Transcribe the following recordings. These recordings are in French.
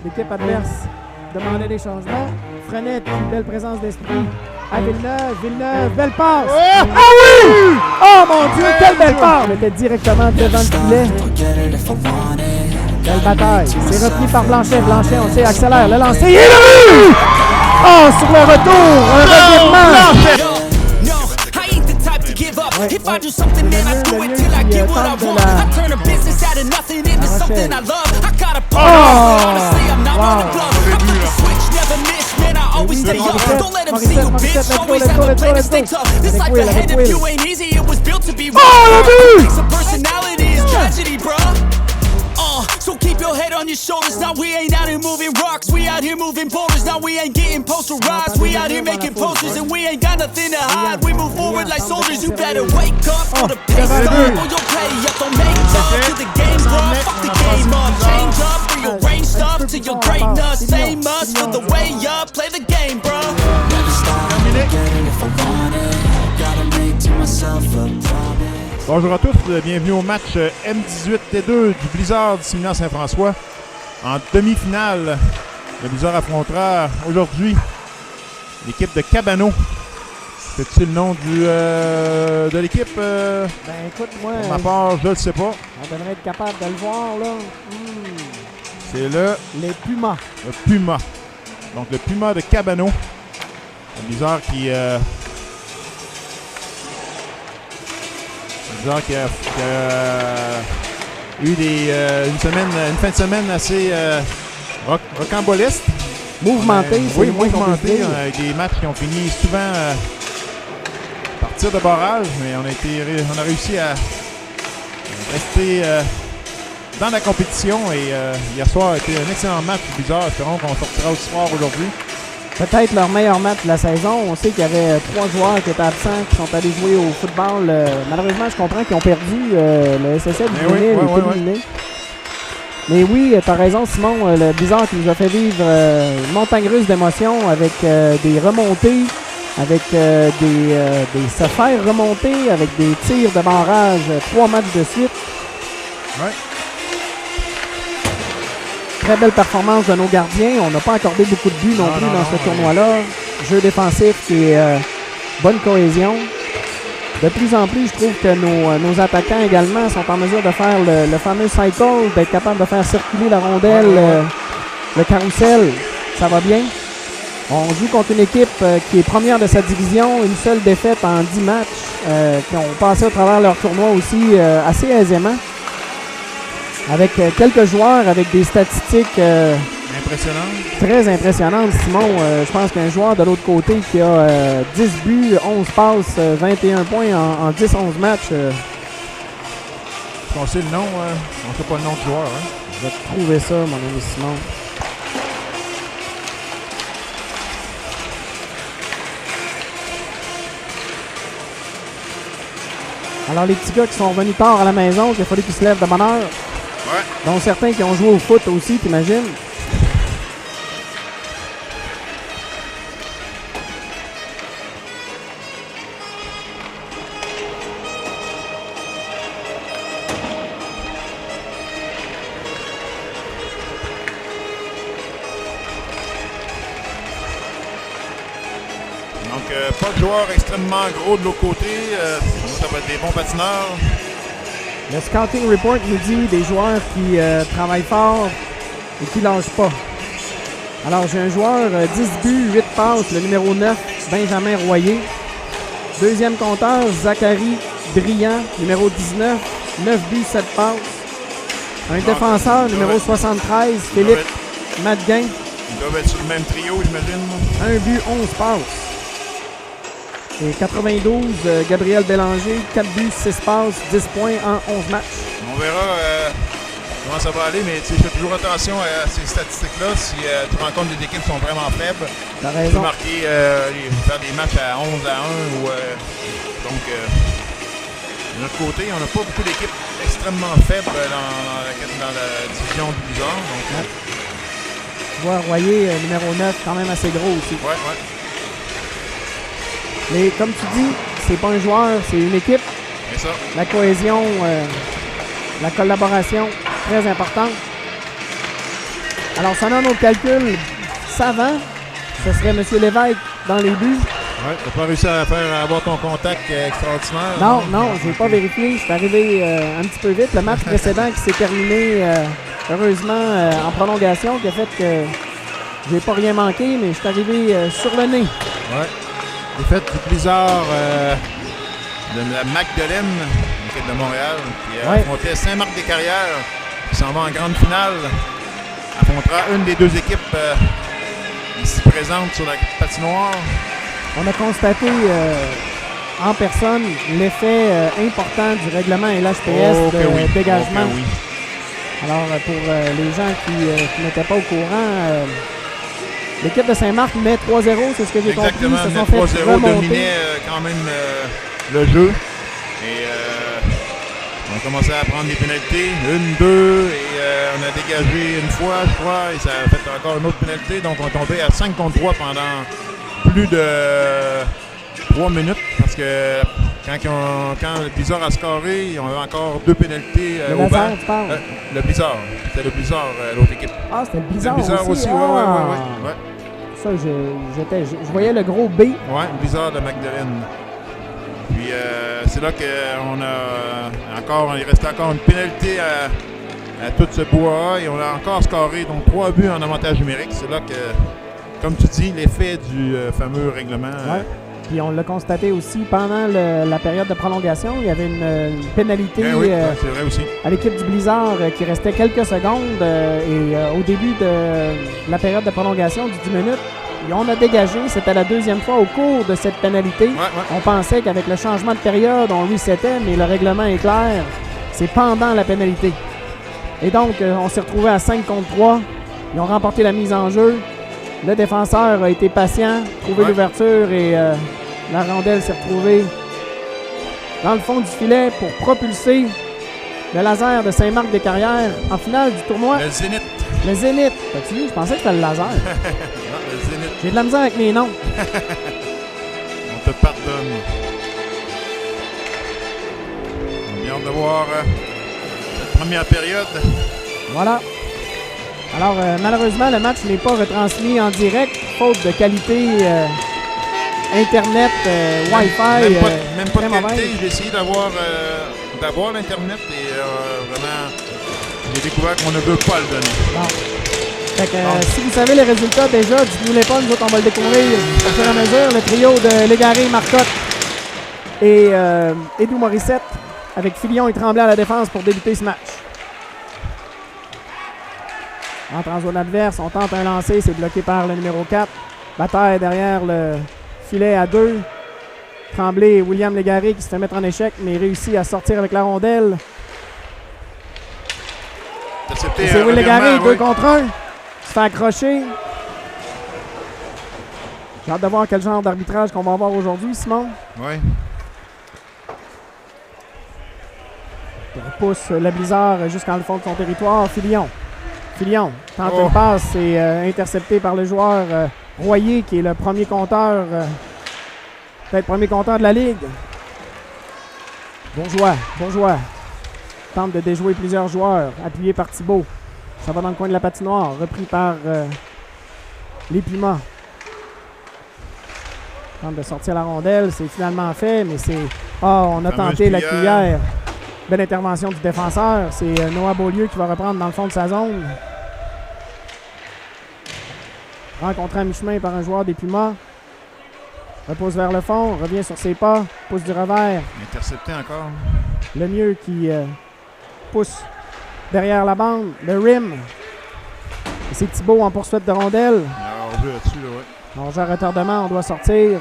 L'équipe adverse demandait des changements. Frenette, une belle présence d'esprit à Villeneuve, belle passe! Ah oui! Oh mon Dieu, quelle belle passe! Elle était directement devant le filet. Belle bataille. C'est repris par Blanchet. Blanchet, on sait, accélère. Le lancer. Et le but! Oh, sur le retour, un revirement. Ouais, ouais. Le mieux qui tente de So keep your head on your shoulders. Now we ain't out here moving rocks. We out here moving boulders. Now we ain't getting posterized. We out here making posters and we ain't got nothing to hide. We move forward like soldiers. You better wake up for the pace up or you'll pay up. Don't make love to the game, bro. Fuck the game up. Change up, rearrange stuff to your greatness. Same us for the way up. Play the game, bro. Never stop. Get it if I want it. Gotta make to myself a promise. Bonjour à tous, bienvenue au match M18T2 du Blizzard du Séminaire Saint-François. En demi-finale, le Blizzard affrontera aujourd'hui l'équipe de Cabano. C'est-tu le nom de l'équipe? Ben écoute, moi... Pour ma part, je ne le sais pas. On devrait être capable de le voir, là. C'est les Pumas. Le Puma. Donc le Puma de Cabano. Le Blizzard qui... qui a eu une fin de semaine assez rocambolesque. Mouvementé, oui, mouvementé. Avec des matchs qui ont fini souvent par tir de barrage, mais on a réussi à rester dans la compétition et hier soir a été un excellent match bizarre. Espérons qu'on sortira aussi fort aujourd'hui. Peut-être leur meilleur match de la saison. On sait qu'il y avait 3 joueurs qui étaient absents, qui sont allés jouer au football. Malheureusement, je comprends qu'ils ont perdu. Le SSL du Brunel est éliminé. Mais oui, tu as raison, Simon. Le Blizzard qui nous a fait vivre une montagne russe d'émotions avec des remontées, avec des se faire remonter, avec des tirs de barrage, 3 matchs de suite. Ouais. Très belle performance de nos gardiens. On n'a pas accordé beaucoup de buts non plus dans ce tournoi-là. Jeu défensif qui est bonne cohésion. De plus en plus, je trouve que nos attaquants également sont en mesure de faire le fameux cycle, d'être capable de faire circuler la rondelle, le carrousel. Ça va bien. On joue contre une équipe qui est première de sa division, une seule défaite en 10 matchs, qui ont passé au travers leur tournoi aussi assez aisément. Avec quelques joueurs, avec des statistiques très impressionnantes. Simon, je pense qu'un joueur de l'autre côté qui a 10 buts, 11 passes, 21 points en 10-11 matchs. On sait le nom, on ne sait pas le nom du joueur. Hein? Je vais te trouver ça, mon ami Simon. Alors, les petits gars qui sont revenus tard à la maison, il a fallu qu'ils se lèvent de bonne heure. Ouais. Donc certains qui ont joué au foot aussi, t'imagines? Donc pas de joueurs extrêmement gros de l'autre côté. Ça va être des bons patineurs. Le Scouting Report nous dit des joueurs qui travaillent fort et qui ne lâchent pas. Alors, j'ai un joueur, 10 buts, 8 passes, le numéro 9, Benjamin Royer. Deuxième compteur, Zachary Briand, numéro 19, 9 buts, 7 passes. Un défenseur, numéro 73, Philippe Madguin. Ils doivent être sur le même trio, j'imagine. 1 but, 11 passes. Et 92, Gabriel Bélanger, 4 buts, 6 passes, 10 points en 11 matchs. On verra comment ça va aller, mais tu fais toujours attention à ces statistiques-là. Si tu rencontres des équipes qui sont vraiment faibles, tu peux marquer, faire des matchs à 11-1. Donc, de notre côté, on n'a pas beaucoup d'équipes extrêmement faibles dans la division du Blizzard. Donc, tu vois, Royer, numéro 9, quand même assez gros aussi. Ouais. Mais comme tu dis, c'est pas un joueur, c'est une équipe. C'est ça. La cohésion, la collaboration, très importante. Alors, selon nos calculs savants, ce serait M. Lévesque dans les buts. Ouais, t'as pas réussi à avoir ton contact extraordinaire? Non, j'ai pas vérifié. Je suis arrivé un petit peu vite. Le match précédent qui s'est terminé, heureusement, en prolongation, qui a fait que j'ai pas rien manqué, mais je suis arrivé sur le nez. Ouais. Défaite du Blizzard de la Magdeleine, l'équipe de Montréal, qui affrontait Saint-Marc-des-Carrières, qui s'en va en grande finale. Affrontera une des deux équipes ici présentes sur la patinoire. On a constaté en personne l'effet important du règlement LHPS de dégagement. Oui. Alors, pour les gens qui n'étaient pas au courant, l'équipe de Saint-Marc met 3-0, c'est ce que j'ai compris. Exactement, Ils se sont fait 3-0 remonter. dominait quand même le jeu. Et on a commencé à prendre des pénalités, 1, 2, et on a dégagé une fois, je crois, et ça a fait encore une autre pénalité. Donc on est tombé à 5 contre 3 pendant plus de 3 minutes, parce que quand le Blizzard a scoré, ils ont eu encore 2 pénalités Le au Lazare, banc. tu parles? Le Blizzard. C'était le Blizzard, l'autre équipe. Ah, c'était le Blizzard Le Blizzard aussi, ouais. Ça, je voyais le gros B. Ouais, Blizzard de Magdeleine. Puis c'est là il restait encore une pénalité à tout ce bois et on a encore scoré donc 3 buts en avantage numérique. C'est là que, comme tu dis, l'effet du fameux règlement. Puis on l'a constaté aussi pendant la période de prolongation. Il y avait une pénalité c'est vrai aussi. à l'équipe du Blizzard qui restait quelques secondes. Au début de la période de prolongation du 10 minutes, on a dégagé. C'était la deuxième fois au cours de cette pénalité. On pensait qu'avec le changement de période, on resettait, mais le règlement est clair. C'est pendant la pénalité. Et donc, on s'est retrouvé à 5 contre 3. Ils ont remporté la mise en jeu. Le défenseur a été patient, trouvé l'ouverture et la rondelle s'est retrouvée dans le fond du filet pour propulser le laser de Saint-Marc-des-Carrières en finale du tournoi. Le Zénith. Le Zénith. T'as-tu vu? Je pensais que c'était le laser. Non, le Zénith. J'ai de la misère avec mes noms. On te pardonne. On a bien hâte de voir cette première période. Voilà. Alors, malheureusement, le match n'est pas retransmis en direct, faute de qualité Internet, Wi-Fi. Même pas de très qualité. mauvaise. J'ai essayé d'avoir l'Internet et vraiment, j'ai découvert qu'on ne veut pas le donner. Bon. Fait que, si vous savez les résultats déjà, dites-nous-les pas, nous autres, on va le découvrir au fur et à mesure. Le trio de Légaré, Marcotte et Edu Morissette, avec Filion et Tremblay à la défense pour débuter ce match. Entre en zone adverse, on tente un lancer, c'est bloqué par le numéro 4. Bataille derrière le filet à 2. Tremblay et William Légaré qui se fait mettre en échec, mais réussit à sortir avec la rondelle. C'est Will Légaré, 2 contre 1. Se fait accrocher. J'ai hâte de voir quel genre d'arbitrage qu'on va avoir aujourd'hui, Simon. Oui. Il repousse le Blizzard jusqu'en le fond de son territoire. Filion tente une passe, c'est intercepté par le joueur Royer, qui est le premier compteur, peut-être premier compteur de la Ligue. Bourgeois. Tente de déjouer plusieurs joueurs, appuyé par Thibault. Ça va dans le coin de la patinoire, repris par les Pumas. Tente de sortir la rondelle, c'est finalement fait, mais c'est... on a tenté la cuillère. Belle intervention du défenseur. C'est Noah Beaulieu qui va reprendre dans le fond de sa zone. Rencontré à mi-chemin par un joueur des Pumas. Repose vers le fond, revient sur ses pas, pousse du revers. Intercepté encore. Le mieux qui pousse derrière la bande. Le rim. Et c'est Thibault en poursuite de rondelle. Alors, on veut là-dessus, là, ouais. On joue à retardement, on doit sortir.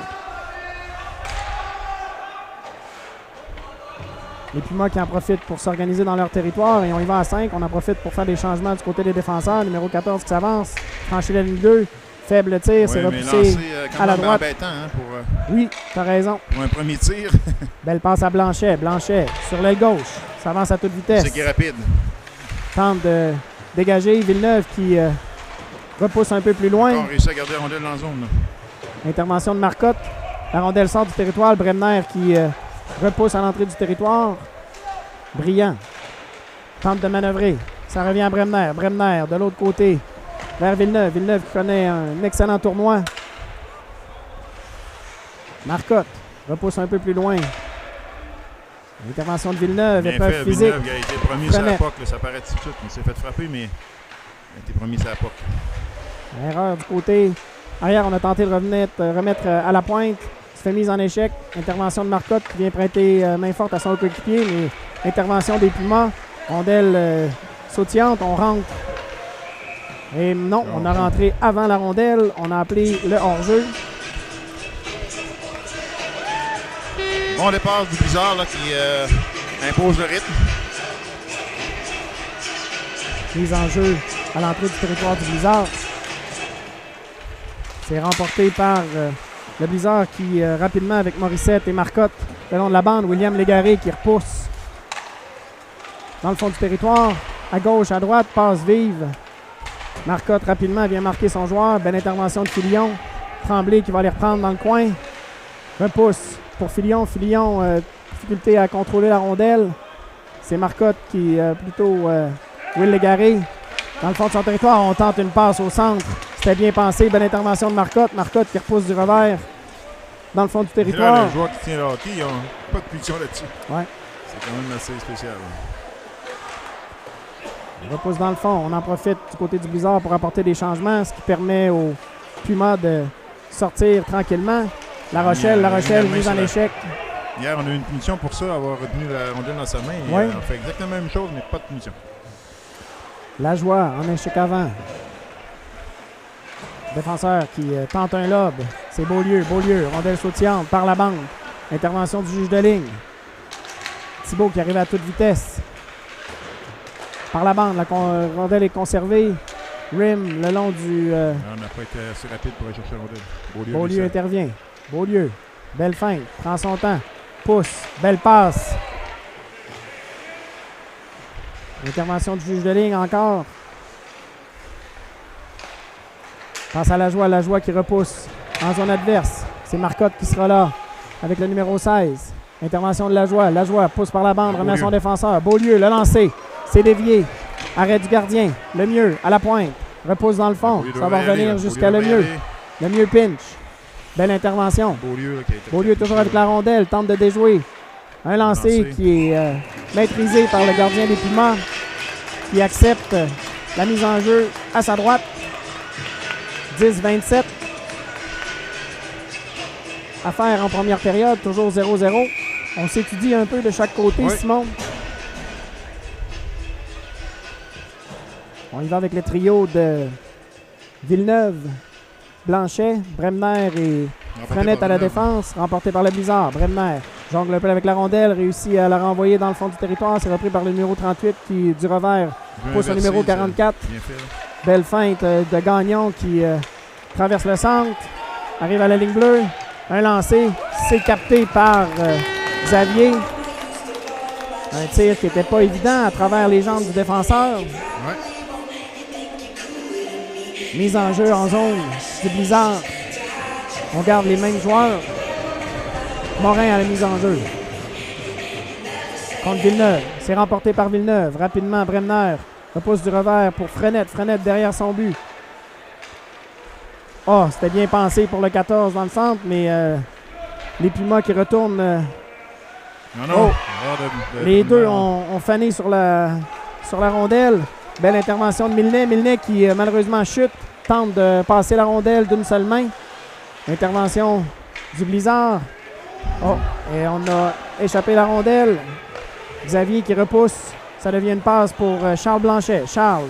Les Pumas qui en profitent pour s'organiser dans leur territoire et on y va à 5. On en profite pour faire des changements du côté des défenseurs. Numéro 14 qui s'avance, franchit la ligne 2. Faible tir, c'est repoussé à la droite. Embêtant, hein, oui, t'as raison. Pour un premier tir. Belle passe à Blanchet. Blanchet sur l'aile gauche. S'avance à toute vitesse. C'est qui est rapide. Tente de dégager Villeneuve qui repousse un peu plus loin. On réussit à garder la rondelle dans la zone. Là. Intervention de Marcotte. La rondelle sort du territoire. Bremner qui repousse à l'entrée du territoire. Brillant. Tente de manœuvrer. Ça revient à Bremner. Bremner de l'autre côté. vers Villeneuve. Villeneuve qui connaît un excellent tournoi. Marcotte repousse un peu plus loin. L'intervention de Villeneuve, épreuve physique. Villeneuve, il a été premier sur la POC, ça paraît tout de suite, mais il s'est fait frapper, mais il a été premier sur la POC. Erreur du côté arrière, on a tenté de remettre à la pointe. Se fait mise en échec. Intervention de Marcotte qui vient prêter main forte à son coéquipier, mais intervention des Pumas. Rondelle sautillante, on rentre. Et non, on a rentré avant la rondelle. On a appelé le hors-jeu. Bon départ du Blizzard là, qui impose le rythme. Mise en jeu à l'entrée du territoire du Blizzard. C'est remporté par le Blizzard qui, rapidement, avec Morissette et Marcotte, le long de la bande, William Légaré qui repousse dans le fond du territoire. À gauche, à droite, passe vive. Marcotte, rapidement, vient marquer son joueur. Belle intervention de Filion. Tremblay qui va les reprendre dans le coin. Repousse pour Filion. Filion, difficulté à contrôler la rondelle. C'est Marcotte qui, plutôt, Will Légaré. Dans le fond de son territoire, on tente une passe au centre. C'était bien pensé. Belle intervention de Marcotte. Marcotte qui repousse du revers dans le fond du territoire. Là, les joueurs qui tiennent le hockey, ils n'ont pas de punition là-dessus. Ouais. C'est quand même assez spécial. On repousse dans le fond. On en profite du côté du Blizzard pour apporter des changements, ce qui permet aux Pumas de sortir tranquillement. La Rochelle, mise en échec. Hier, on a eu une punition pour ça, avoir retenu la rondelle dans sa main. Ouais. On fait exactement la même chose, mais pas de punition. La joie en échec avant. Défenseur qui tente un lob. C'est Beaulieu. Rondelle sautillante par la bande. Intervention du juge de ligne. Thibault qui arrive à toute vitesse. Par la bande, la rondelle est conservée. Rim le long du... On n'a pas été assez rapide pour aller chercher la rondelle. Beaulieu intervient. Beaulieu. Belle feinte. Prend son temps. Pousse. Belle passe. Intervention du juge de ligne encore. Passe à la joie qui repousse en zone adverse. C'est Marcotte qui sera là avec le numéro 16. Intervention de la joie pousse par la bande, remet son défenseur. Beaulieu, le lancer. C'est dévié. Arrêt du gardien. Le mieux à la pointe. Repousse dans le fond. Ça va revenir jusqu'à le mieux. Le mieux pinch. Belle intervention. Beaulieu toujours avec la rondelle. Tente de déjouer. Un lancer qui est maîtrisé par le gardien des Pumas qui accepte la mise en jeu à sa droite. 10-27. À faire en première période, toujours 0-0. On s'étudie un peu de chaque côté, oui. Simon. On y va avec le trio de Villeneuve, Blanchet, Bremner et Frenette à la défense, remporté par le Blizzard. Bremner jongle un peu avec la rondelle, réussit à la renvoyer dans le fond du territoire. C'est repris par le numéro 38 qui, du revers, pousse au numéro 44. Belle feinte de Gagnon qui traverse le centre, arrive à la ligne bleue. Un lancer, c'est capté par Xavier. Un tir qui n'était pas évident à travers les jambes du défenseur. Ouais. Mise en jeu en zone du Blizzard. On garde les mêmes joueurs. Morin à la mise en jeu. Contre Villeneuve. C'est remporté par Villeneuve. Rapidement, Bremner repousse du revers pour Frenette. Frenette derrière son but. Oh, c'était bien pensé pour le 14 dans le centre, mais les Pumas qui retournent. Les deux ont fané sur la rondelle. Belle intervention de Milnet. Milnet qui malheureusement chute, tente de passer la rondelle d'une seule main. Intervention du Blizzard. Oh, et on a échappé la rondelle. Xavier qui repousse. Ça devient une passe pour Charles Blanchet. Charles.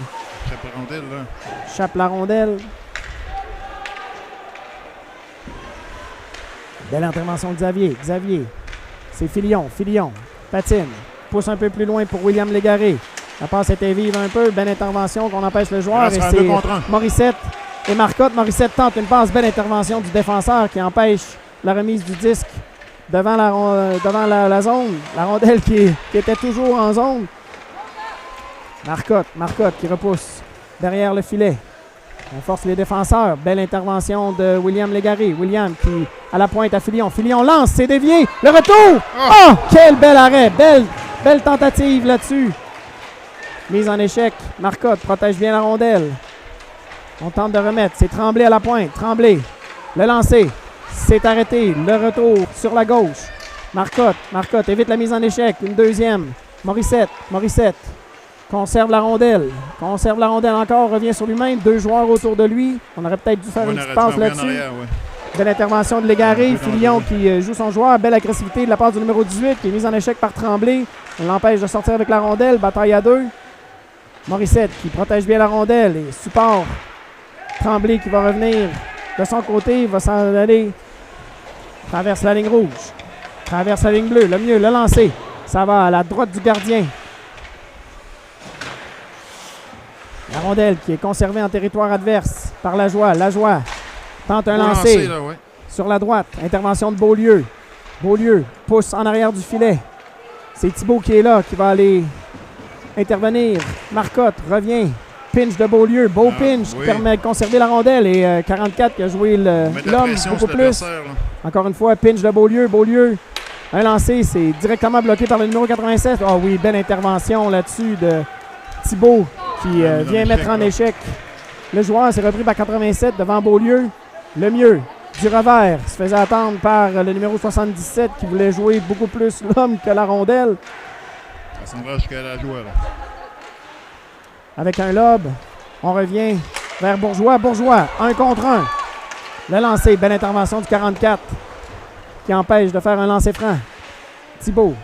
Chape la rondelle, là. Chape la rondelle. Belle intervention de Xavier. Xavier. C'est Filion. Filion. Patine. Pousse un peu plus loin pour William Légaré. La passe était vive un peu. Belle intervention qu'on empêche le joueur. Et c'est Morissette et Marcotte. Morissette tente une passe. Belle intervention du défenseur qui empêche la remise du disque devant la zone. La rondelle qui était toujours en zone. Marcotte qui repousse derrière le filet. On force les défenseurs. Belle intervention de William Légaré. William qui à la pointe à Filion. Filion lance, c'est dévié. Le retour! Oh, quel bel arrêt! Belle tentative là-dessus. Mise en échec. Marcotte protège bien la rondelle. On tente de remettre. C'est Tremblay à la pointe. Tremblay. Le lancer. C'est arrêté. Le retour sur la gauche. Marcotte. Marcotte évite la mise en échec. Une deuxième. Morissette. Morissette. Conserve la rondelle. Conserve la rondelle encore. Revient sur lui-même. 2 joueurs autour de lui. On aurait peut-être dû faire une petite passe là-dessus. Belle intervention de Légaré. Filion qui joue son joueur. Belle agressivité de la part du numéro 18 qui est mise en échec par Tremblay. On l'empêche de sortir avec la rondelle. Bataille à 2. Morissette qui protège bien la rondelle et support. Tremblay qui va revenir de son côté. Va s'en aller. Traverse la ligne rouge. Traverse la ligne bleue. Le mieux, le lancer. Ça va à la droite du gardien. La rondelle qui est conservée en territoire adverse par Lajoie. Lajoie tente un lancer là, ouais. sur la droite. Intervention de Beaulieu. Beaulieu pousse en arrière du filet. C'est Thibault qui est là, qui va aller intervenir. Marcotte revient. Pinch de Beaulieu. Beau pinch qui permet de conserver la rondelle. Et 44 qui a joué l'homme beaucoup plus. Encore une fois, pinch de Beaulieu. Beaulieu, un lancer, c'est directement bloqué par le numéro 87. Ah oui, belle intervention là-dessus de Thibault qui vient mettre en échec. Le joueur s'est repris par 87 devant Beaulieu. Le mieux, du revers, se faisait attendre par le numéro 77 qui voulait jouer beaucoup plus l'homme que la rondelle. Ça s'en va jusqu'à la joie, là. Avec un lob, on revient vers Bourgeois. Bourgeois, 1 contre 1. Le lancer, belle intervention du 44 qui empêche de faire un lancer franc. Thibault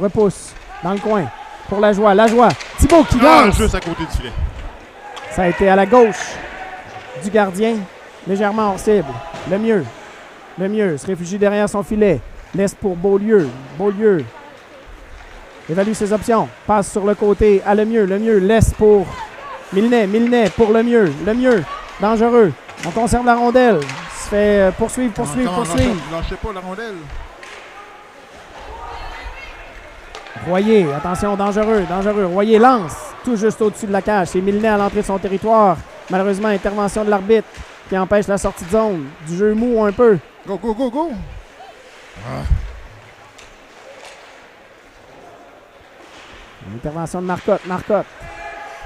repousse dans le coin pour Lajoie. Lajoie, Thibault qui lance. Juste à côté du filet. Ça a été à la gauche du gardien, légèrement hors cible. Le mieux se réfugie derrière son filet. Laisse pour Beaulieu. Beaulieu évalue ses options. Passe sur le côté à le mieux. Le mieux laisse pour Milnet. Milnet pour le mieux. Le mieux, dangereux. On conserve la rondelle. Se fait poursuivre. Lâchez pas la rondelle. Royer, attention, dangereux. Royer lance tout juste au-dessus de la cage. C'est Milnet à l'entrée de son territoire. Malheureusement, intervention de l'arbitre qui empêche la sortie de zone. Du jeu mou un peu. Go! Intervention de Marcotte.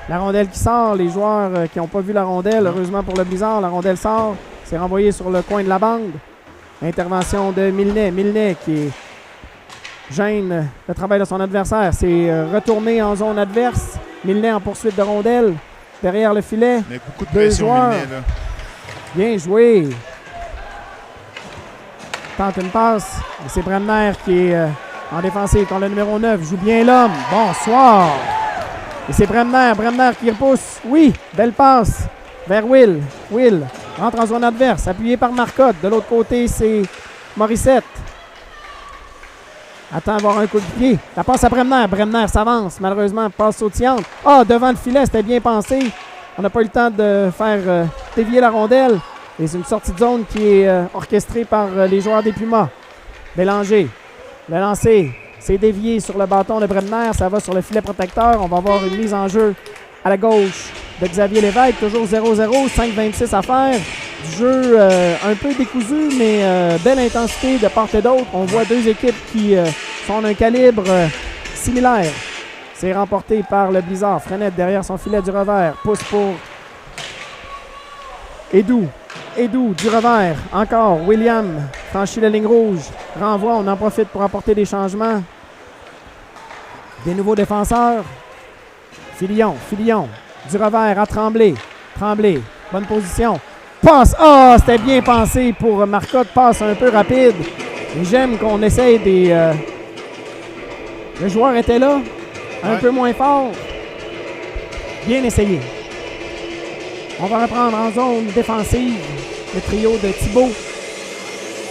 La rondelle qui sort. Les joueurs qui n'ont pas vu la rondelle, heureusement pour le Blizzard, la rondelle sort. C'est renvoyé sur le coin de la bande. Intervention de Milnet. Milnet qui gêne le travail de son adversaire. C'est retourné en zone adverse. Milnet en poursuite de rondelle. Derrière le filet. Mais beaucoup de pression, Milnet, là. Bien joué. Tente une passe. Et c'est Bremner qui est en défensive quand le numéro 9 joue bien l'homme. Bonsoir. Et c'est Bremner qui repousse. Oui, belle passe vers Will. Will rentre en zone adverse, appuyé par Marcotte. De l'autre côté, c'est Morissette. Attend avoir un coup de pied. La passe à Bremner. Bremner s'avance. Malheureusement, passe sautillante. Devant le filet, c'était bien pensé. On n'a pas eu le temps de faire dévier la rondelle. Et c'est une sortie de zone qui est orchestrée par les joueurs des Pumas. Bélanger. Le lancer, c'est dévié sur le bâton de Bremner. Ça va sur le filet protecteur. On va avoir une mise en jeu à la gauche de Xavier Lévesque. Toujours 0-0, 5-26 à faire. Du jeu un peu décousu, mais belle intensité de part et d'autre. On voit deux équipes qui sont d'un calibre similaire. C'est remporté par le Blizzard. Frenette derrière son filet du revers. Pousse pour Edou du revers. Encore William franchit la ligne rouge. Renvoi, on en profite pour apporter des changements. Des nouveaux défenseurs. Filion du revers à Tremblay. Bonne position. Passe. C'était bien pensé pour Marcotte. Passe un peu rapide. Et j'aime qu'on essaye des... Le joueur était là. Un peu moins fort. Bien essayé. On va reprendre en zone défensive le trio de Thibault.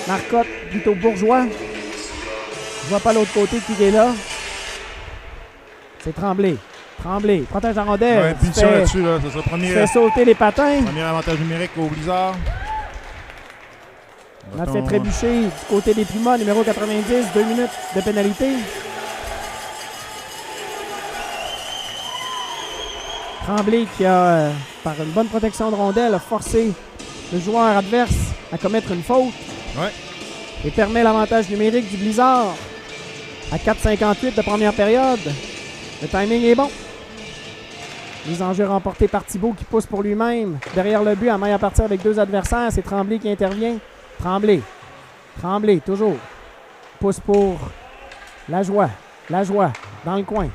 Marcotte, plutôt Bourgeois. Je vois pas l'autre côté qui est là. C'est Tremblay, protège la rondelle. Ouais, punition là-dessus, là. Ça sera premier. Fait sauter les patins. Premier avantage numérique au Blizzard. On a fait trébucher du côté des Pumas, numéro 90, 2 minutes de pénalité. Tremblay qui a, par une bonne protection de rondelle, a forcé le joueur adverse à commettre une faute. Ouais. Et permet l'avantage numérique du Blizzard à 4,58 de première période. Le timing est bon. Mise en jeu remportée par Thibault qui pousse pour lui-même. Derrière le but, à main à partir avec 2 adversaires. C'est Tremblay qui intervient. Tremblay. Tremblay, toujours. Pousse pour Lajoie. Lajoie, dans le coin.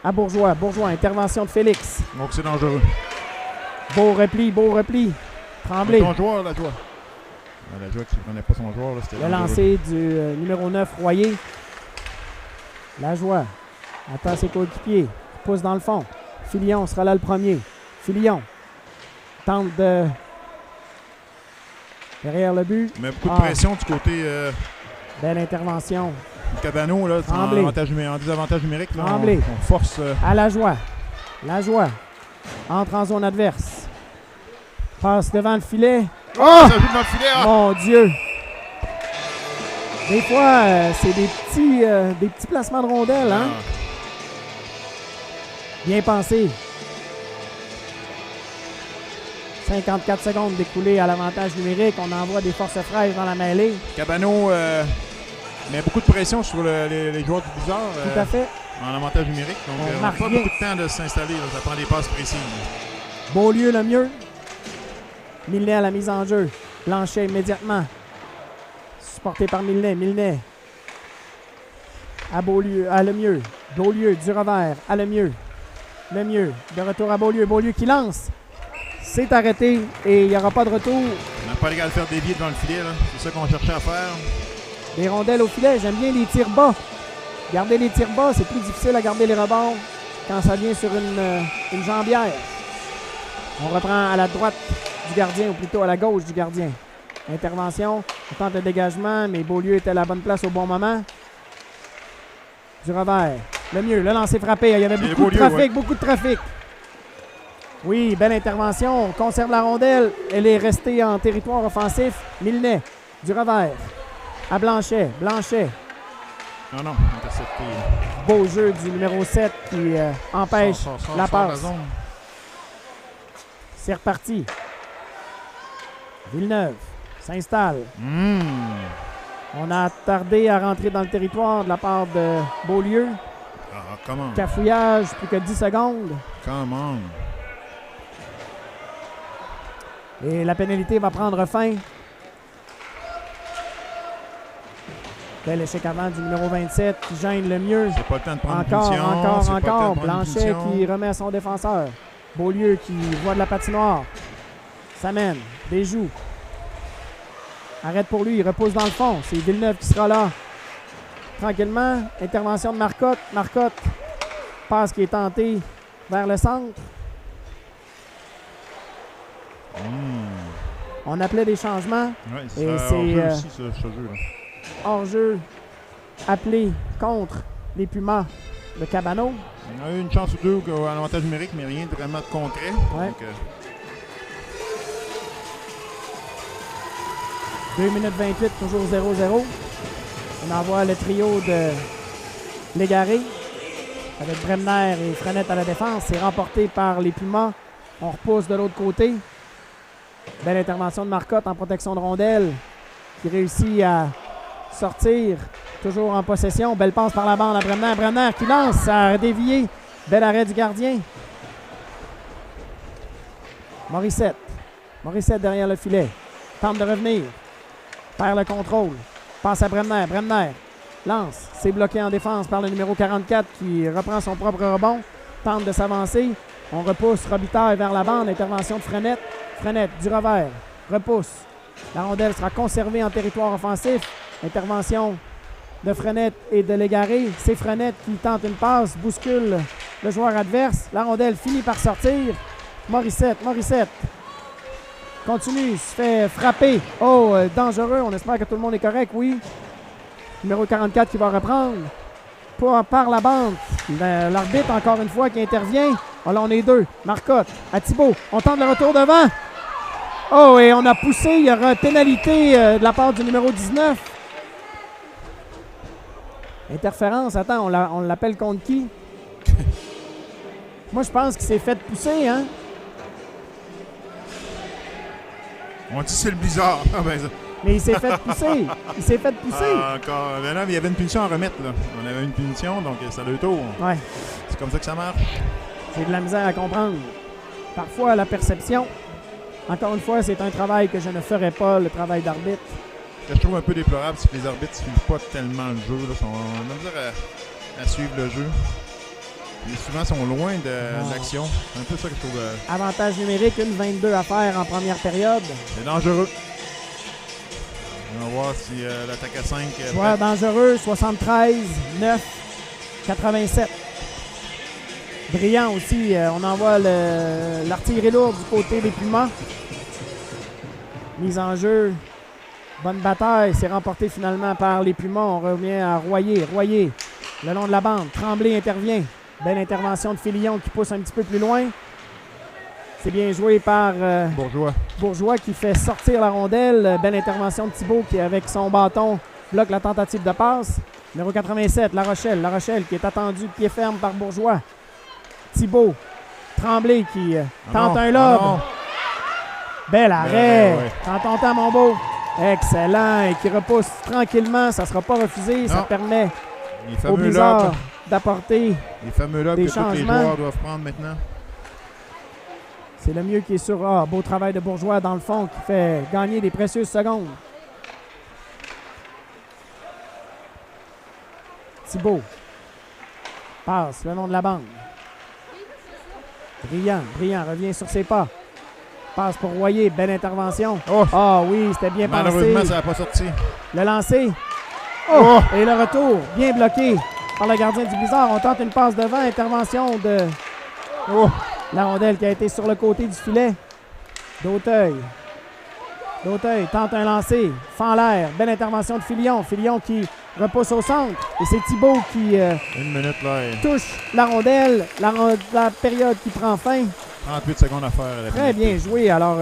À Bourgeois. Bourgeois, intervention de Félix. Donc c'est dangereux. Beau repli, beau repli. Tremblay. Ton joueur, Lajoie. Lajoie qui ne connaît pas son joueur. Là, le lancer du numéro 9, Royer. Lajoie. Attend ses coéquipiers. Pousse dans le fond. Filion sera là le premier. Filion. Tente de... Derrière le but. Mais beaucoup de pression du côté... Belle intervention. Cabano, là, en désavantage numérique. Là, on force... À Lajoie. Lajoie. Entre en zone adverse. Passe devant le filet. Oh! Ça joue devant le filet, hein? Mon Dieu! Des fois, c'est des petits placements de rondelles, hein? Bien pensé. 54 secondes découlées à l'avantage numérique. On envoie des forces fraîches dans la mêlée. Cabano met beaucoup de pression sur les joueurs du Blizzard. Tout à fait. En avantage numérique. Donc, on n'a pas beaucoup de temps de s'installer. Ça prend des passes précises. Beaulieu le mieux. Milnet à la mise en jeu. Blanchet immédiatement. Supporté par Milnet. Milnet. À Beaulieu. À Lemieux. Beaulieu du revers. À Lemieux. Lemieux. De retour à Beaulieu. Beaulieu qui lance. C'est arrêté et il n'y aura pas de retour. On n'a pas les gars à le faire dévier devant le filet. C'est ça qu'on cherchait à faire. Des rondelles au filet. J'aime bien les tirs bas. Garder les tirs bas, c'est plus difficile à garder les rebonds quand ça vient sur une jambière. On reprend à la droite du gardien, ou plutôt à la gauche du gardien. Intervention, on tente le dégagement, mais Beaulieu était à la bonne place au bon moment. Du revers. Le mieux, le lancer frappé. Il y avait beaucoup de trafic, ouais. Beaucoup de trafic. Oui, belle intervention. On conserve la rondelle. Elle est restée en territoire offensif. Milnet, du revers. À Blanchet. Blanchet. Non, intercepté. Beau jeu du numéro 7 qui empêche la passe. C'est reparti. Villeneuve s'installe. On a tardé à rentrer dans le territoire de la part de Beaulieu. Comment? Cafouillage, plus que 10 secondes. Comment? Et la pénalité va prendre fin. Bel échec avant du numéro 27 qui gêne le mieux. C'est pas le temps de prendre Encore. Blanchet qui remet à son défenseur. Beaulieu qui voit de la patinoire. S'amène. Déjoue. Arrête pour lui. Il repousse dans le fond. C'est Villeneuve qui sera là. Tranquillement. Intervention de Marcotte. Marcotte. Passe qui est tentée vers le centre. On appelait des changements. Ouais, et c'est hors-jeu appelé contre les Pumas de Cabano. On a eu une chance ou deux à l'avantage numérique, mais rien de vraiment de concret. Ouais. Donc, 2 minutes 28, toujours 0-0. On envoie le trio de Légaré avec Bremner et Frenette à la défense. C'est remporté par les Pumas. On repousse de l'autre côté. Belle intervention de Marcotte en protection de rondelle qui réussit à sortir, toujours en possession. Belle passe par la bande à Bremner. Bremner qui lance, ça a dévié. Bel arrêt du gardien. Morissette. Morissette derrière le filet. Tente de revenir. Perd le contrôle. Passe à Bremner. Bremner lance. C'est bloqué en défense par le numéro 44 qui reprend son propre rebond. Tente de s'avancer. On repousse Robitaille vers la bande. Intervention de Frenette. Frenette du revers. Repousse. La rondelle sera conservée en territoire offensif. Intervention de Frenette et de Légaré. C'est Frenette qui tente une passe, bouscule le joueur adverse. La rondelle finit par sortir. Morissette continue, se fait frapper. Oh, dangereux. On espère que tout le monde est correct, oui. Numéro 44 qui va reprendre par la bande. L'arbitre, encore une fois, qui intervient. Oh, là, on est deux. Marcotte à Thibault. On tente le retour devant. Oh, et on a poussé. Il y aura une pénalité de la part du numéro 19. Interférence. Attends, on l'appelle contre qui? Moi, je pense qu'il s'est fait pousser, hein? On dit c'est le Blizzard. Ah ben, Mais il s'est fait pousser. Il s'est fait pousser. Encore. Ben là, il y avait une punition à remettre. Là. On avait une punition, donc ça a le tour. Ouais. C'est comme ça que ça marche. J'ai de la misère à comprendre. Parfois, la perception. Encore une fois, c'est un travail que je ne ferai pas, le travail d'arbitre. Ce que je trouve un peu déplorable, c'est que les arbitres ne suivent pas tellement le jeu. Là. On a misère à suivre le jeu. Ils souvent sont loin de l'action. C'est un peu ça que je trouve. Avantage numérique, une 22 à faire en première période. C'est dangereux. On va voir si l'attaque à 5. Joueur dangereux, 73, 9, 87. Brillant aussi. On envoie l'artillerie lourde du côté des Pumas. Mise en jeu. Bonne bataille. C'est remporté finalement par les Pumas. On revient à Royer. Royer, le long de la bande. Tremblay intervient. Belle intervention de Filion qui pousse un petit peu plus loin. C'est bien joué par Bourgeois. Bourgeois qui fait sortir la rondelle. Belle intervention de Thibault qui, avec son bâton, bloque la tentative de passe. Numéro 87, La Rochelle. La Rochelle qui est attendue de pied ferme par Bourgeois. Thibault. Tremblay qui tente un lob. Bel arrêt. Ouais. Prends ton temps, mon beau. Excellent. Et qui repousse tranquillement. Ça ne sera pas refusé. Ça permet au Blizzard d'apporter les fameux lobes des que changements. Tous les joueurs doivent prendre maintenant. C'est le mieux qui est sur beau travail de Bourgeois dans le fond qui fait gagner des précieuses secondes. Thibault. Passe le long de la bande. Brillant revient sur ses pas. Passe pour Royer, belle intervention. Oui, c'était bien pensé. Malheureusement, ça n'a pas sorti. Le lancer. Et le retour, bien bloqué par le gardien du Blizzard. On tente une passe devant, intervention de la rondelle qui a été sur le côté du filet. D'Auteuil tente un lancer, fend l'air, belle intervention de Filion. Filion qui repousse au centre. Et c'est Thibault qui une minute là, touche la rondelle. La période qui prend fin. 38 secondes à faire. Très bien joué. Alors,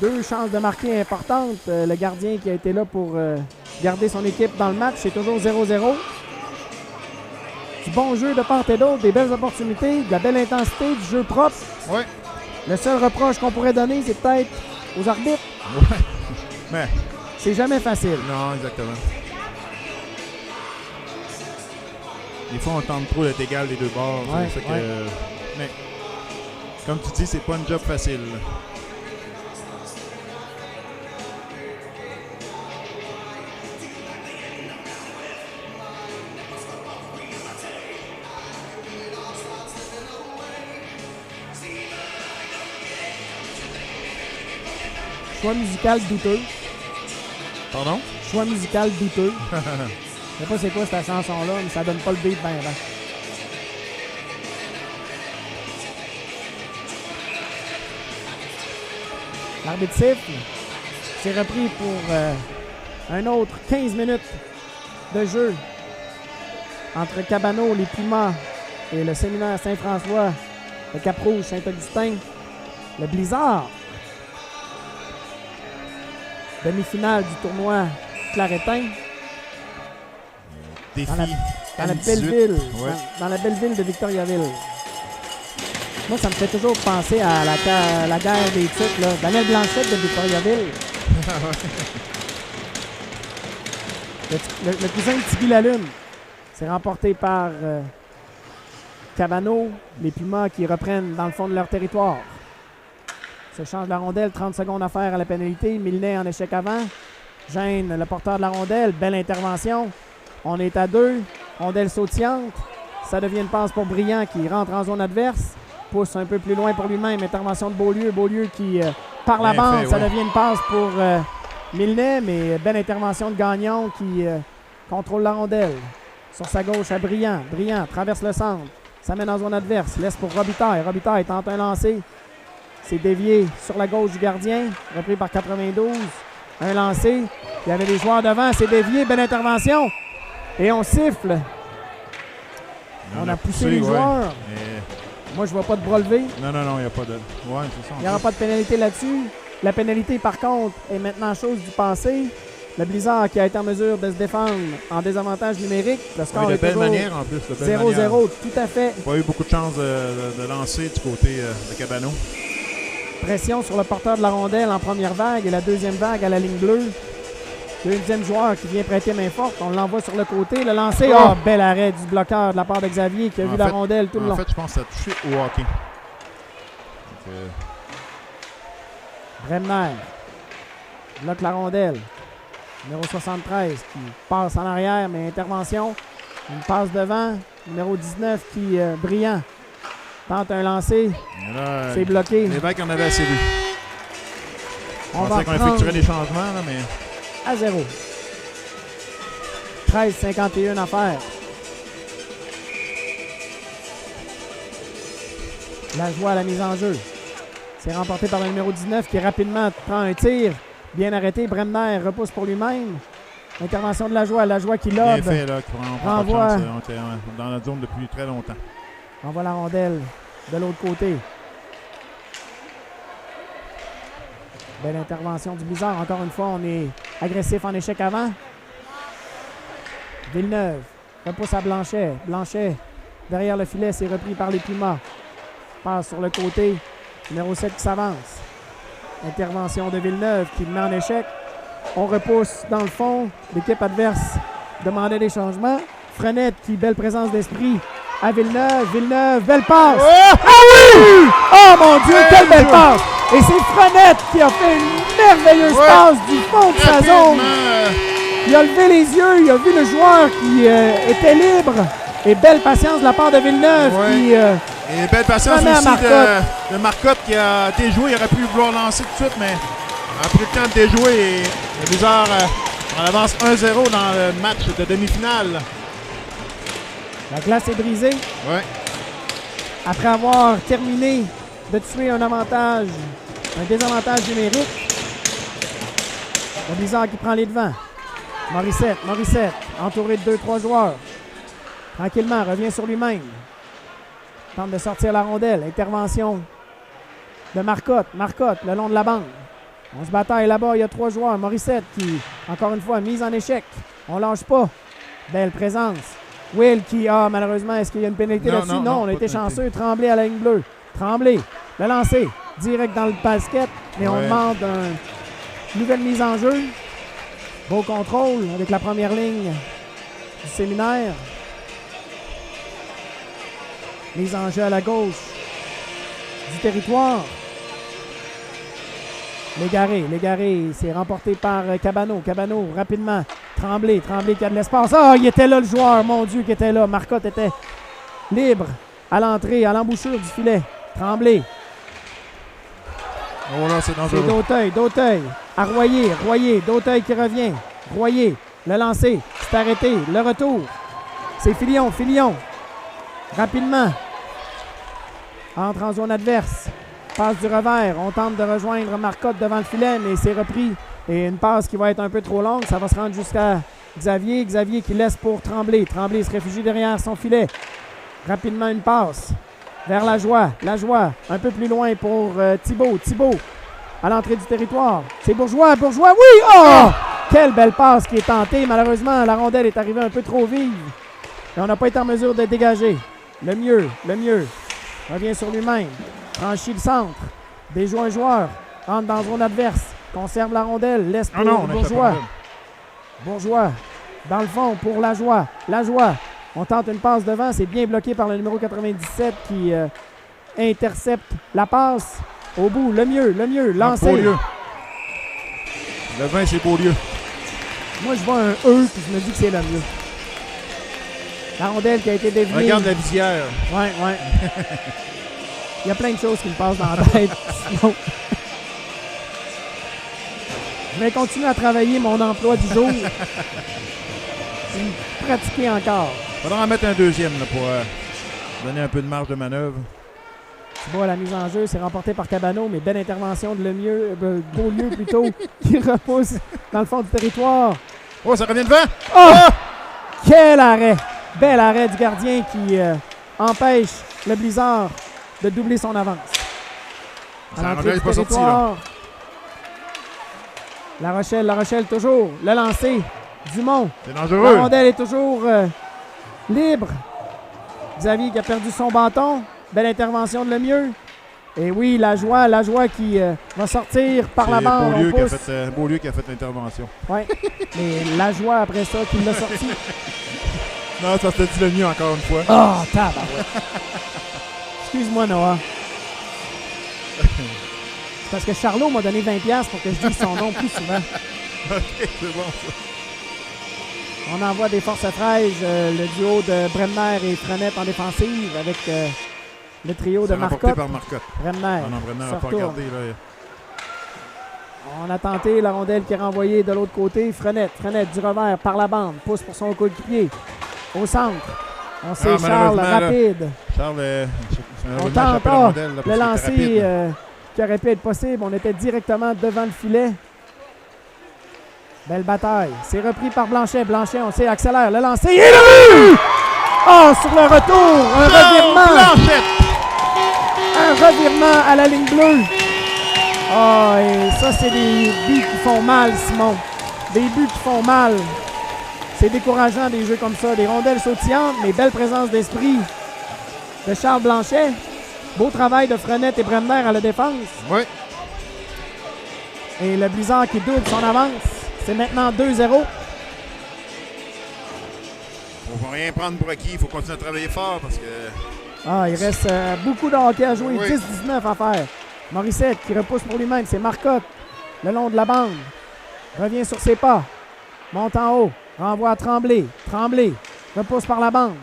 2 chances de marquer importantes. Le gardien qui a été là pour garder son équipe dans le match, c'est toujours 0-0. Du bon jeu de part et d'autre, des belles opportunités, de la belle intensité, du jeu propre. Oui. Le seul reproche qu'on pourrait donner, c'est peut-être aux arbitres. Oui. Mais c'est jamais facile. Non, exactement. Des fois, on tente trop d'être égal des deux bords. C'est ça que... Mais comme tu dis, c'est pas un job facile. Choix musical douteux. Pardon? Choix musical douteux. Je sais pas c'est quoi cette chanson-là, mais ça donne pas le beat ben. L'arbitre siffle. C'est repris pour un autre 15 minutes de jeu entre Cabano, les Pumas et le séminaire Saint-François, le Cap-Rouge, Saint-Augustin, le Blizzard. Demi-finale du tournoi Claretin. Défi dans la belle ville. Ouais. Dans la belle ville de Victoriaville. Moi, ça me fait toujours penser à la guerre des titres. Là. Daniel Blanchette de Victoriaville. le cousin de Tibi Lalune. C'est remporté par Cabano. Les Pumas qui reprennent dans le fond de leur territoire. Se change la rondelle, 30 secondes à faire à la pénalité. Milnet en échec avant. Gêne le porteur de la rondelle. Belle intervention. On est à 2. Rondelle sautillante. Ça devient une passe pour Brillant qui rentre en zone adverse. Pousse un peu plus loin pour lui-même. Intervention de Beaulieu. Beaulieu qui, par la bande, ça devient une passe pour Milnet. Mais belle intervention de Gagnon qui contrôle la rondelle. Sur sa gauche à Brillant. Brillant traverse le centre. Ça mène en zone adverse. Laisse pour Robitaille. Robitaille tente un lancer. C'est dévié sur la gauche du gardien, repris par 92. Un lancé. Il y avait des joueurs devant, c'est dévié. Belle intervention. Et on siffle. On a poussé les joueurs. Et... Moi, je ne vois pas de bras levé. Non, il n'y a pas de... Ouais, c'est ça. Il n'y aura pas de pénalité là-dessus. La pénalité, par contre, est maintenant chose du passé. Le Blizzard qui a été en mesure de se défendre en désavantage numérique. Le score de est belle toujours manière, en plus. 0-0, tout à fait. Pas eu beaucoup de chance de lancer du côté de Cabano. Pression sur le porteur de la rondelle en première vague et la deuxième vague à la ligne bleue. Deuxième joueur qui vient prêter main forte. On l'envoie sur le côté. Le lancer. Oh, bel arrêt du bloqueur de la part de Xavier qui a vu la rondelle tout le long. En fait, je pense que ça a touché au hockey. Bremner bloque la rondelle. Numéro 73 qui passe en arrière, mais intervention. Une passe devant. Numéro 19 qui, brillant, tente un lancer. C'est bloqué. L'évêque en avait assez vu. On pensais qu'on effectuerait des changements, là, mais... À 0. 13,51 à faire. La joie à la mise en jeu. C'est remporté par le numéro 19 qui rapidement prend un tir. Bien arrêté. Bremner repousse pour lui-même. Intervention de la joie qui lobe. Bien fait, là, on prend pas de chance. On était dans la zone depuis très longtemps. Envoie la rondelle de l'autre côté. Belle intervention du Blizzard. Encore une fois, on est agressif en échec avant. Villeneuve repousse à Blanchet. Blanchet, derrière le filet, c'est repris par les Pumas. Passe sur le côté. Numéro 7 qui s'avance. Intervention de Villeneuve qui le met en échec. On repousse dans le fond. L'équipe adverse demandait des changements. Frenette qui, belle présence d'esprit à Villeneuve. Villeneuve, belle passe. Oh! Ah oui! Oh mon Dieu, quelle belle passe! Et c'est Frenette qui a fait une merveilleuse passe du fond de sa zone. Il a levé les yeux, il a vu le joueur qui était libre. Et belle patience de la part de Villeneuve qui... et belle patience aussi de Marcotte qui a déjoué. Il aurait pu vouloir lancer tout de suite, mais a pris le temps de déjouer. Et le Blizzard en avance 1-0 dans le match de demi-finale. La glace est brisée. Ouais. Après avoir terminé de tuer un désavantage numérique. Le Blizzard qui prend les devants. Morissette, entouré de 2-3 joueurs. Tranquillement, revient sur lui-même. Tente de sortir la rondelle. Intervention de Marcotte, le long de la bande. On se bataille là-bas, il y a 3 joueurs. Morissette qui, encore une fois, mise en échec. On lâche pas. Belle présence. Will qui, malheureusement, est-ce qu'il y a une pénalité là-dessus? Non, on a été chanceux. Tremblay à la ligne bleue. Tremblay, le lancer, direct dans le basket. Mais on demande une nouvelle mise en jeu. Beau contrôle avec la première ligne du séminaire. Mise en jeu à la gauche du territoire. Légaré, c'est remporté par Cabano, rapidement. Tremblay qui a de l'espace. Il était là le joueur, mon Dieu, qui était là. Marcotte était libre à l'entrée, à l'embouchure du filet. Tremblay. Oh là, c'est dangereux. C'est Dauteuil. À Royer, Dauteuil qui revient. Royer, le lancer, c'est arrêté. Le retour. C'est Filion. Rapidement. Entre en zone adverse. Passe du revers. On tente de rejoindre Marcotte devant le filet, mais c'est repris. Et une passe qui va être un peu trop longue. Ça va se rendre jusqu'à Xavier. Xavier qui laisse pour Tremblay. Tremblay se réfugie derrière son filet. Rapidement, une passe vers la joie. Un peu plus loin pour Thibault. À l'entrée du territoire. C'est Bourgeois. Oui! Oh! Quelle belle passe qui est tentée. Malheureusement, la rondelle est arrivée un peu trop vive. Et on n'a pas été en mesure de dégager. Le mieux. Revient sur lui-même. Franchit le centre. Déjoue un joueur. Rentre dans la zone adverse. Conserve la rondelle. Laisse pour Bourgeois. Bourgeois. Dans le fond pour la joie. On tente une passe devant. C'est bien bloqué par le numéro 97 qui intercepte la passe. Au bout, le mieux. Lancé. Beaulieu. Le 20, c'est Beaulieu. Moi, je vois un E puis je me dis que c'est le mieux. La rondelle qui a été déviée. Regarde la visière. Ouais. Il y a plein de choses qui me passent dans la tête. Sinon, je vais continuer à travailler mon emploi du jour. Pratiquer encore. Il faudra en mettre un deuxième là, pour donner un peu de marge de manœuvre. Tu vois, la mise en jeu, c'est remporté par Cabano, mais belle intervention de Beaulieu plutôt, qui repousse dans le fond du territoire. Oh, ça revient devant! Oh! Quel arrêt! Bel arrêt du gardien qui empêche le Blizzard de doubler son avance. À l'entrée du territoire. La Rochelle toujours. Le lancer. Dumont. C'est dangereux. La rondelle est toujours libre. Xavier qui a perdu son bâton. Belle intervention de Lemieux. Et oui, la joie qui va sortir par la bande. C'est Beaulieu qui a fait l'intervention. Oui, mais la joie après ça qui l'a sorti. Non, ça se dit le mieux encore une fois. Oh, tabarouette. Excuse-moi, Noah. C'est parce que Charlot m'a donné 20$ pour que je dise son nom plus souvent. OK, c'est bon ça. On envoie des forces fraîches, le duo de Bremner et Frenette en défensive avec le trio de Marcotte. Par Marcotte. Bremner. Non, Bremner se n'a pas retourne. regardé. Là. On a tenté la rondelle qui est renvoyée de l'autre côté. Frenette du revers par la bande. Pousse pour son coéquipier. Au centre. On sait Charles rapide. Charles, on tente le lancer qui aurait pu être possible. On était directement devant le filet. Belle bataille. C'est repris par Blanchet. Blanchet, on sait, accélère. Le lancer. Et le but! Oh, sur le retour. Un revirement. Blanchet! Un revirement à la ligne bleue. Oh, et ça, c'est des buts qui font mal, Simon. Des buts qui font mal. C'est décourageant, des jeux comme ça. Des rondelles sautillantes, mais belle présence d'esprit de Charles Blanchet. Beau travail de Frenette et Bremner à la défense. Oui. Et le Blizzard qui double son avance. C'est maintenant 2-0. Faut rien prendre pour acquis. Il faut continuer à travailler fort parce que... Ah, il reste beaucoup de hockey à jouer. Oui. 10-19 à faire. Morissette qui repousse pour lui-même. C'est Marcotte le long de la bande. Revient sur ses pas. Monte en haut. Renvoie à Tremblay. Tremblay repousse par la bande.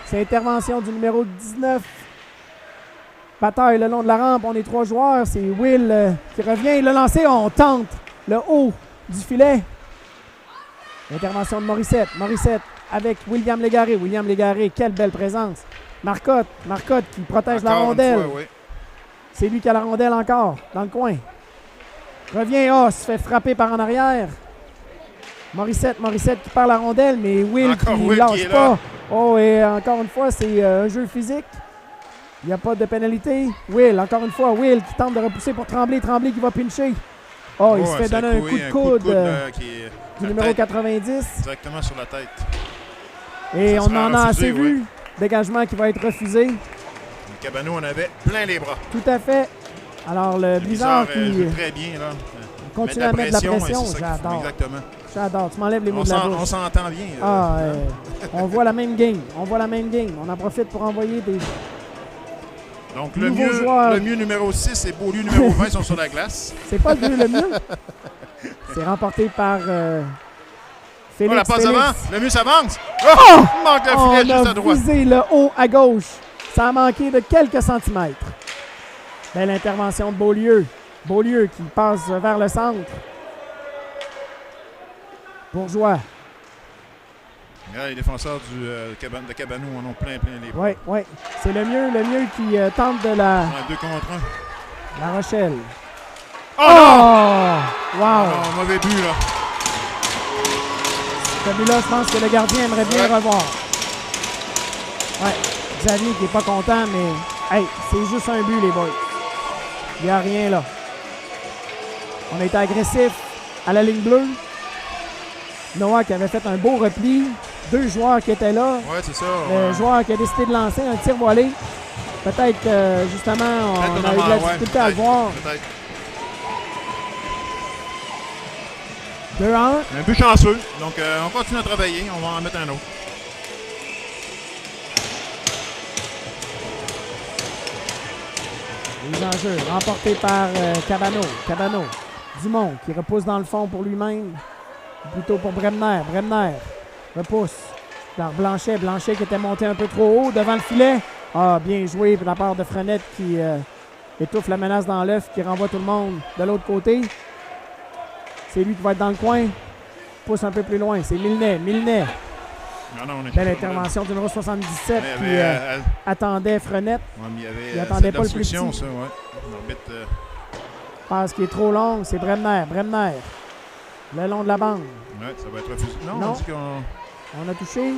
C'est intervention du numéro 19. Bataille le long de la rampe. On est 3 joueurs. C'est Will qui revient. Le lancer, on tente le haut du filet. Intervention de Morissette. Morissette avec William Légaré. William Légaré, quelle belle présence. Marcotte qui protège la rondelle. Fois, oui. C'est lui qui a la rondelle encore, dans le coin. Revient, se fait frapper par en arrière. Morissette qui perd la rondelle, mais Will encore qui Will lâche qui est pas. là. Oh, et encore une fois, c'est un jeu physique. Il n'y a pas de pénalité. Will, encore une fois, Will qui tente de repousser pour Tremblay. Tremblay qui va pincher. Oh, il se fait donner un coup de coude du numéro 90. Directement sur la tête. Et Ça on sera en a refusé, assez vu. oui. Dégagement qui va être refusé. Le Cabano en avait plein les bras. Tout à fait. Alors, le Blizzard qui joue très bien, là. continue à mettre de la pression. et c'est ça qu'il faut, J'adore. exactement. J'adore. Tu m'enlèves les mots de la bouche. On s'entend bien. Ah, on voit la même game. On en profite pour envoyer des... Donc, nouveaux joueurs. le mieux numéro 6 et Beaulieu numéro 20 sont sur la glace. C'est pas le mieux. C'est remporté par Félix. Oh, la passe Félix. avant. Le mieux s'avance. Oh! Il manque le filet juste à On a droite. visé le haut à gauche. Ça a manqué de quelques centimètres. Belle intervention de Beaulieu. Beaulieu qui passe vers le centre. Bourgeois. Là, les défenseurs de Cabano en ont plein les bras. Oui. C'est le mieux qui tente de la... 2 contre 1. La Rochelle. Oh non! Wow! Oh, mauvais but, là. Celui-là, je pense que le gardien aimerait bien le revoir. Ouais. Xavier qui n'est pas content, mais hey, c'est juste un but, les boys. Il n'y a rien là. On a été agressif à la ligne bleue. Noah qui avait fait un beau repli. 2 joueurs qui étaient là. Ouais, c'est ça. Le joueur qui a décidé de lancer un tir voilé. Peut-être que justement, on a eu de la difficulté à le voir. Peut-être. 2-1. Un but chanceux. Donc, on continue à travailler. On va en mettre un autre. Les enjeux remportés par Cabano. Cabano. Dumont qui repousse dans le fond pour lui-même. Plutôt pour Bremner. Bremner repousse par Blanchet. Blanchet qui était monté un peu trop haut devant le filet. Ah, bien joué de la part de Frenette qui étouffe la menace dans l'œuf, qui renvoie tout le monde de l'autre côté. C'est lui qui va être dans le coin. Pousse un peu plus loin. C'est Milnet. Milnet. Belle intervention du numéro 77 qui attendait Frenette. Ouais, mais il attendait pas le plus petit. Ça, ouais. L'arbitre, passe qui est trop longue. C'est Bremner. Bremner. Le long de la bande. Ouais, ça va être refusé. Non. On dit qu'on... On a touché.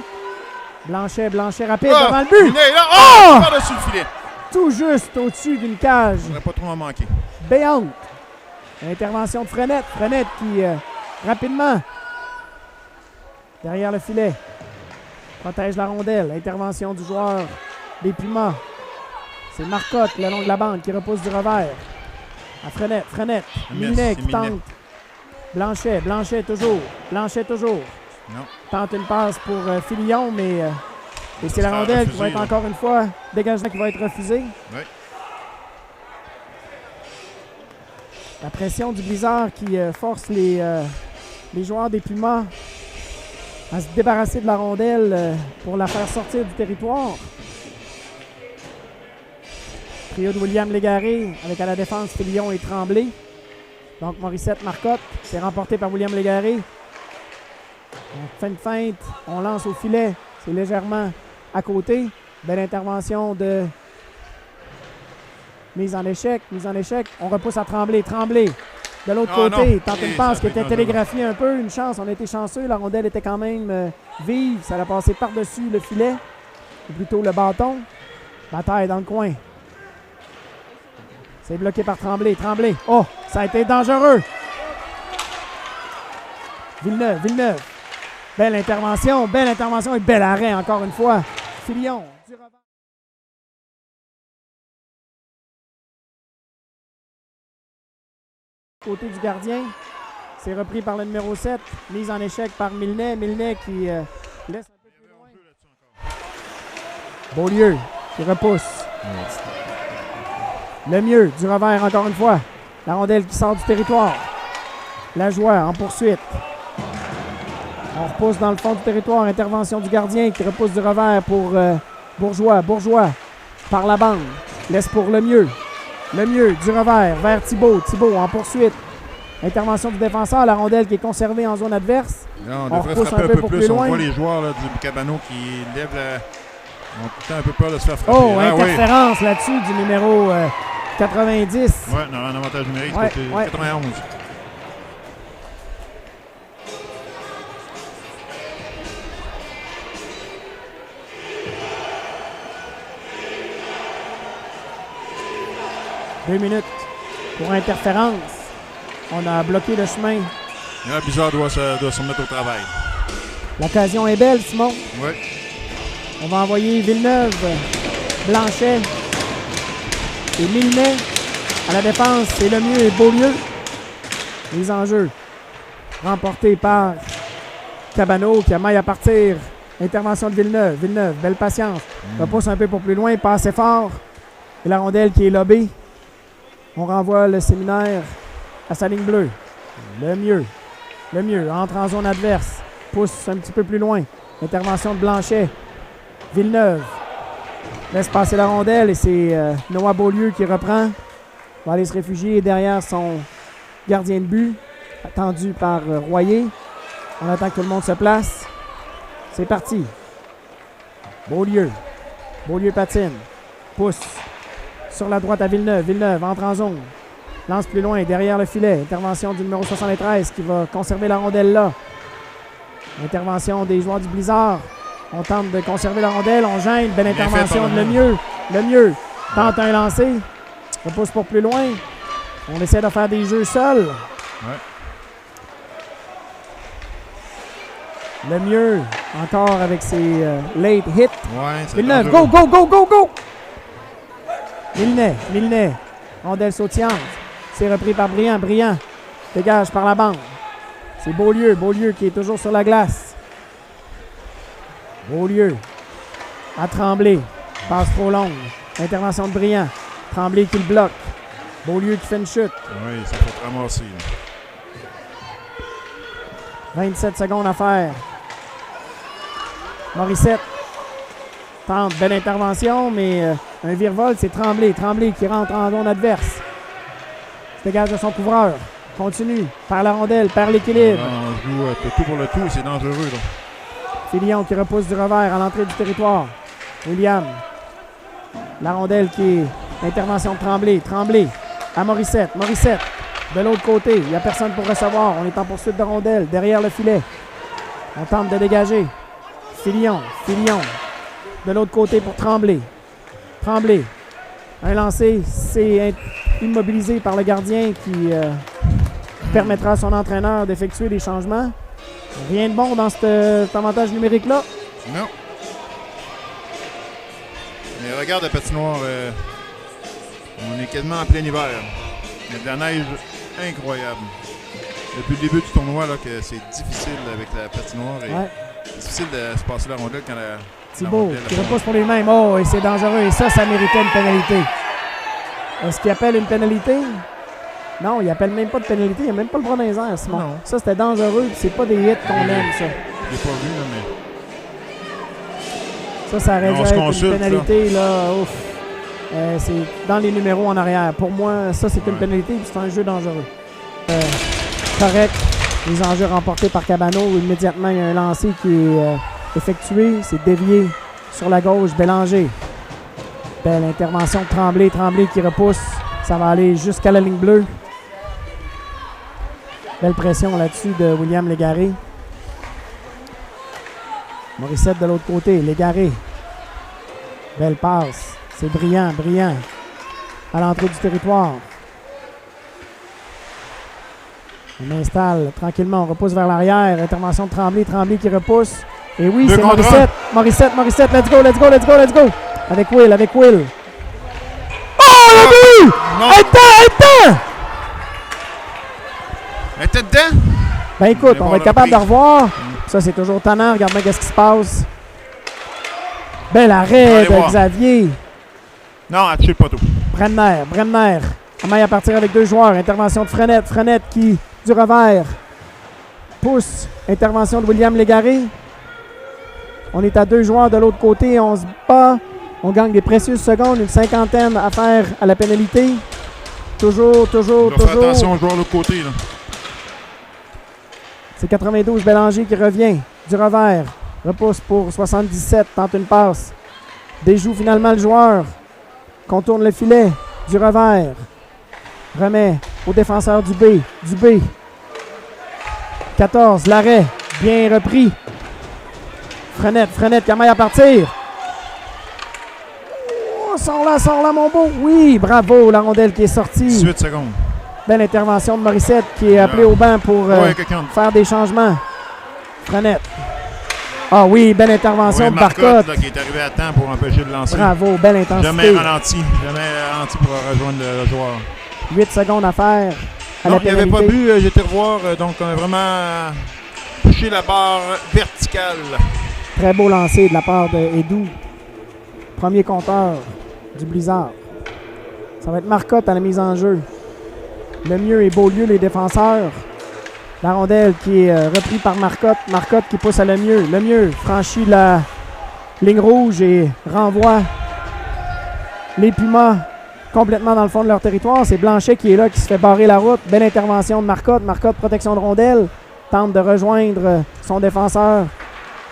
Blanchet rapide devant le but. Milnet, là. Par-dessus le filet. Tout juste au-dessus d'une cage. Il ne pas trop en manquer. Béante. Intervention de Frenette. Frenette qui, rapidement, derrière le filet, protège la rondelle. Intervention du joueur des Pumas. C'est Marcotte le long de la bande qui repousse du revers. À Frenette. Milnet qui tente. Blanchet toujours. Non. Tente une passe pour Filion, mais et c'est la rondelle qui va être encore une fois dégagement qui va être refusé. Oui. La pression du Blizzard qui force les joueurs des Pumas à se débarrasser de la rondelle pour la faire sortir du territoire. Trio de William Légaré avec à la défense Filion et Tremblay. Donc Morissette Marcotte, c'est remporté par William Légaré. On fait une feinte, on lance au filet, c'est légèrement à côté. Belle intervention de mise en échec. On repousse à Tremblay. De l'autre côté, tente une passe qui était télégraphiée un peu. Une chance, on a été chanceux. La rondelle était quand même vive. Ça a passé par-dessus le filet, ou plutôt le bâton. Bataille dans le coin. C'est bloqué par Tremblay. Oh, ça a été dangereux. Villeneuve. Belle intervention et bel arrêt encore une fois. Filion. Côté du gardien, c'est repris par le numéro 7. Mise en échec par Milnet. Milnet qui laisse un peu plus loin. Beaulieu qui repousse. Le mieux du revers encore une fois. La rondelle qui sort du territoire. La joie en poursuite. On repousse dans le fond du territoire. Intervention du gardien qui repousse du revers pour Bourgeois. Bourgeois par la bande. Laisse pour le mieux. Le mieux du revers vers Thibault. Thibault en poursuite. Intervention du défenseur. La rondelle qui est conservée en zone adverse. Là, on devrait frapper un peu plus. On voit les joueurs là, du Cabano qui lèvent la... On a tout le temps un peu peur de se faire frapper. Oh, interférence là-dessus du numéro 90. Oui, on a un avantage numérique. Ouais. 91. Deux minutes pour interférence. On a bloqué le chemin. Là, Blizzard doit se remettre au travail. L'occasion est belle, Simon. Oui. On va envoyer Villeneuve, Blanchet et Milnet à la défense. C'est le mieux et Beaulieu. Les enjeux remportés par Cabano qui a maille à partir. Intervention de Villeneuve. Villeneuve, belle patience. Repousse un peu pour plus loin, pas assez fort. Et la rondelle qui est lobée. On renvoie le séminaire à sa ligne bleue. Le mieux, entre en zone adverse. Pousse un petit peu plus loin. Intervention de Blanchet. Villeneuve laisse passer la rondelle et c'est Noah Beaulieu qui reprend. Va aller se réfugier derrière son gardien de but, attendu par Royer. On attend que tout le monde se place. C'est parti. Beaulieu patine. Pousse sur la droite à Villeneuve. Villeneuve entre en zone. Lance plus loin, derrière le filet. Intervention du numéro 73 qui va conserver la rondelle là. Intervention des joueurs du Blizzard. On tente de conserver la rondelle, on gêne. Belle intervention de le mieux. Tente un lancer. Repousse pour plus loin. On essaie de faire des jeux seuls. Ouais. Le mieux, encore avec ses late hits. Ouais, Villeneuve, go! Milnet. Rondelle sautillante. C'est repris par Briand. Dégage par la bande. C'est Beaulieu qui est toujours sur la glace. Beaulieu à Tremblay. Passe trop longue. Intervention de Briand. Tremblay qui le bloque. Beaulieu qui fait une chute. Oui, ça peut te ramasser. 27 secondes à faire. Morissette tente. Belle intervention, mais un virevol, c'est Tremblay. Tremblay qui rentre en zone adverse. Se dégage de son couvreur. Continue. Perd la rondelle, perd l'équilibre. On joue tout pour le tout, c'est dangereux. Là. Filion qui repousse du revers à l'entrée du territoire. William. La rondelle qui est intervention de Tremblay. Tremblay à Morissette. Morissette de l'autre côté. Il n'y a personne pour recevoir. On est en poursuite de rondelle derrière le filet. On tente de dégager. Filion. De l'autre côté pour Tremblay. Tremblay. Un lancé. C'est immobilisé par le gardien qui permettra à son entraîneur d'effectuer des changements. Rien de bon dans cet avantage numérique-là. Non. Mais regarde la patinoire On est quasiment en plein hiver. Il y a de la neige incroyable. Depuis le début du tournoi, là, que c'est difficile avec la patinoire. Et c'est difficile de se passer la rondelle quand la Thibault qui repousse pour lui-même. Oh, et c'est dangereux. Et ça méritait une pénalité. Est-ce qu'il appelle une pénalité? Non, il appelle même pas de pénalité. Il n'a même pas le bras dans les airs, Simon. Non. Ça, c'était dangereux. C'est pas des hits qu'on aime, ça. Je l'ai pas vu, là, mais... Ça aurait dû être une pénalité, là. Ouf. C'est dans les numéros en arrière. Pour moi, ça, c'est une pénalité. C'est un jeu dangereux. Correct. Les enjeux remportés par Cabano. Immédiatement, il y a un lancer qui est effectué. C'est dévié sur la gauche. Bélanger. Belle intervention de Tremblay. Tremblay qui repousse. Ça va aller jusqu'à la ligne bleue. Belle pression là-dessus de William Légaré. Morissette de l'autre côté. Légaré. Belle passe. C'est brillant, brillant. À l'entrée du territoire. On installe tranquillement. On repousse vers l'arrière. Intervention de Tremblay. Tremblay qui repousse. Et oui, c'est Morissette. Morissette, Morissette. Let's go, let's go, let's go, let's go. Avec Will, avec Will. Oh, le but! Attends! Elle était dedans? Ben écoute, on va être capable de revoir. Ça, c'est toujours tannant. Regarde bien qu'est-ce qui se passe. Bel arrêt de Xavier. Non, elle touche pas tout. Bremner. Amaille à partir avec deux joueurs. Intervention de Frenette. Frenette qui, du revers, pousse. Intervention de William Légaré. On est à deux joueurs de l'autre côté. On se bat. On gagne des précieuses secondes. Une cinquantaine à faire à la pénalité. Toujours. Faire attention aux joueurs de l'autre côté, là. C'est 92 Bélanger qui revient. Du revers. Repousse pour 77. Tente une passe. Déjoue finalement le joueur. Contourne le filet. Du revers. Remet au défenseur du B. 14. L'arrêt. Bien repris. Frenette qui amaille à partir. Oh, sors là, mon beau. Oui, bravo, la rondelle qui est sortie. 18 secondes. Belle intervention de Morissette qui est appelé au banc pour faire des changements. Frenette. Ah oui, belle intervention de Barcotte. Qui est arrivé à temps pour empêcher de lancer. Bravo, belle intensité. Jamais ralenti pour rejoindre le joueur. 8 secondes à faire. Non, il n'avait pas bu, j'ai été revoir, donc on a vraiment touché la barre verticale. Très beau lancer de la part de Edou. Premier compteur du Blizzard. Ça va être Marcotte à la mise en jeu. Le mieux est Beaulieu, les défenseurs. La rondelle qui est reprise par Marcotte. Marcotte qui pousse à le mieux. Le mieux franchit la ligne rouge et renvoie les Pumas complètement dans le fond de leur territoire. C'est Blanchet qui est là, qui se fait barrer la route. Belle intervention de Marcotte. Marcotte, protection de rondelle. Tente de rejoindre son défenseur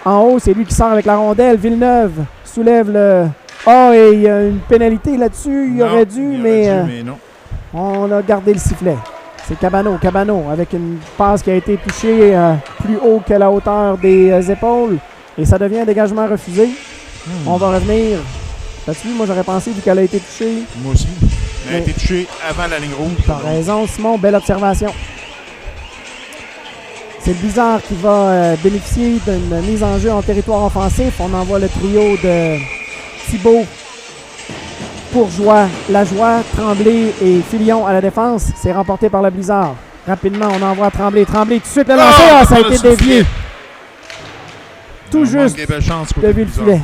en haut. C'est lui qui sort avec la rondelle. Villeneuve soulève le... Oh, et il y a une pénalité là-dessus. Il aurait dû, mais non. On a gardé le sifflet. C'est Cabano avec une passe qui a été touchée plus haut que la hauteur des épaules. Et ça devient un dégagement refusé. On va revenir. T'as-tu vu, moi j'aurais pensé vu qu'elle a été touchée. Moi aussi. Elle a été touchée avant la ligne rouge. T'as raison, Simon. Belle observation. C'est le Blizzard qui va bénéficier d'une mise en jeu en territoire offensif. On envoie le trio de Thibault, Bourgeois, Lajoie, Tremblay et Filion à la défense. C'est remporté par le Blizzard. Rapidement, on envoie Tremblay. Tremblay, tout de suite le lancer. Ça a été dévié. Tout juste depuis le filet.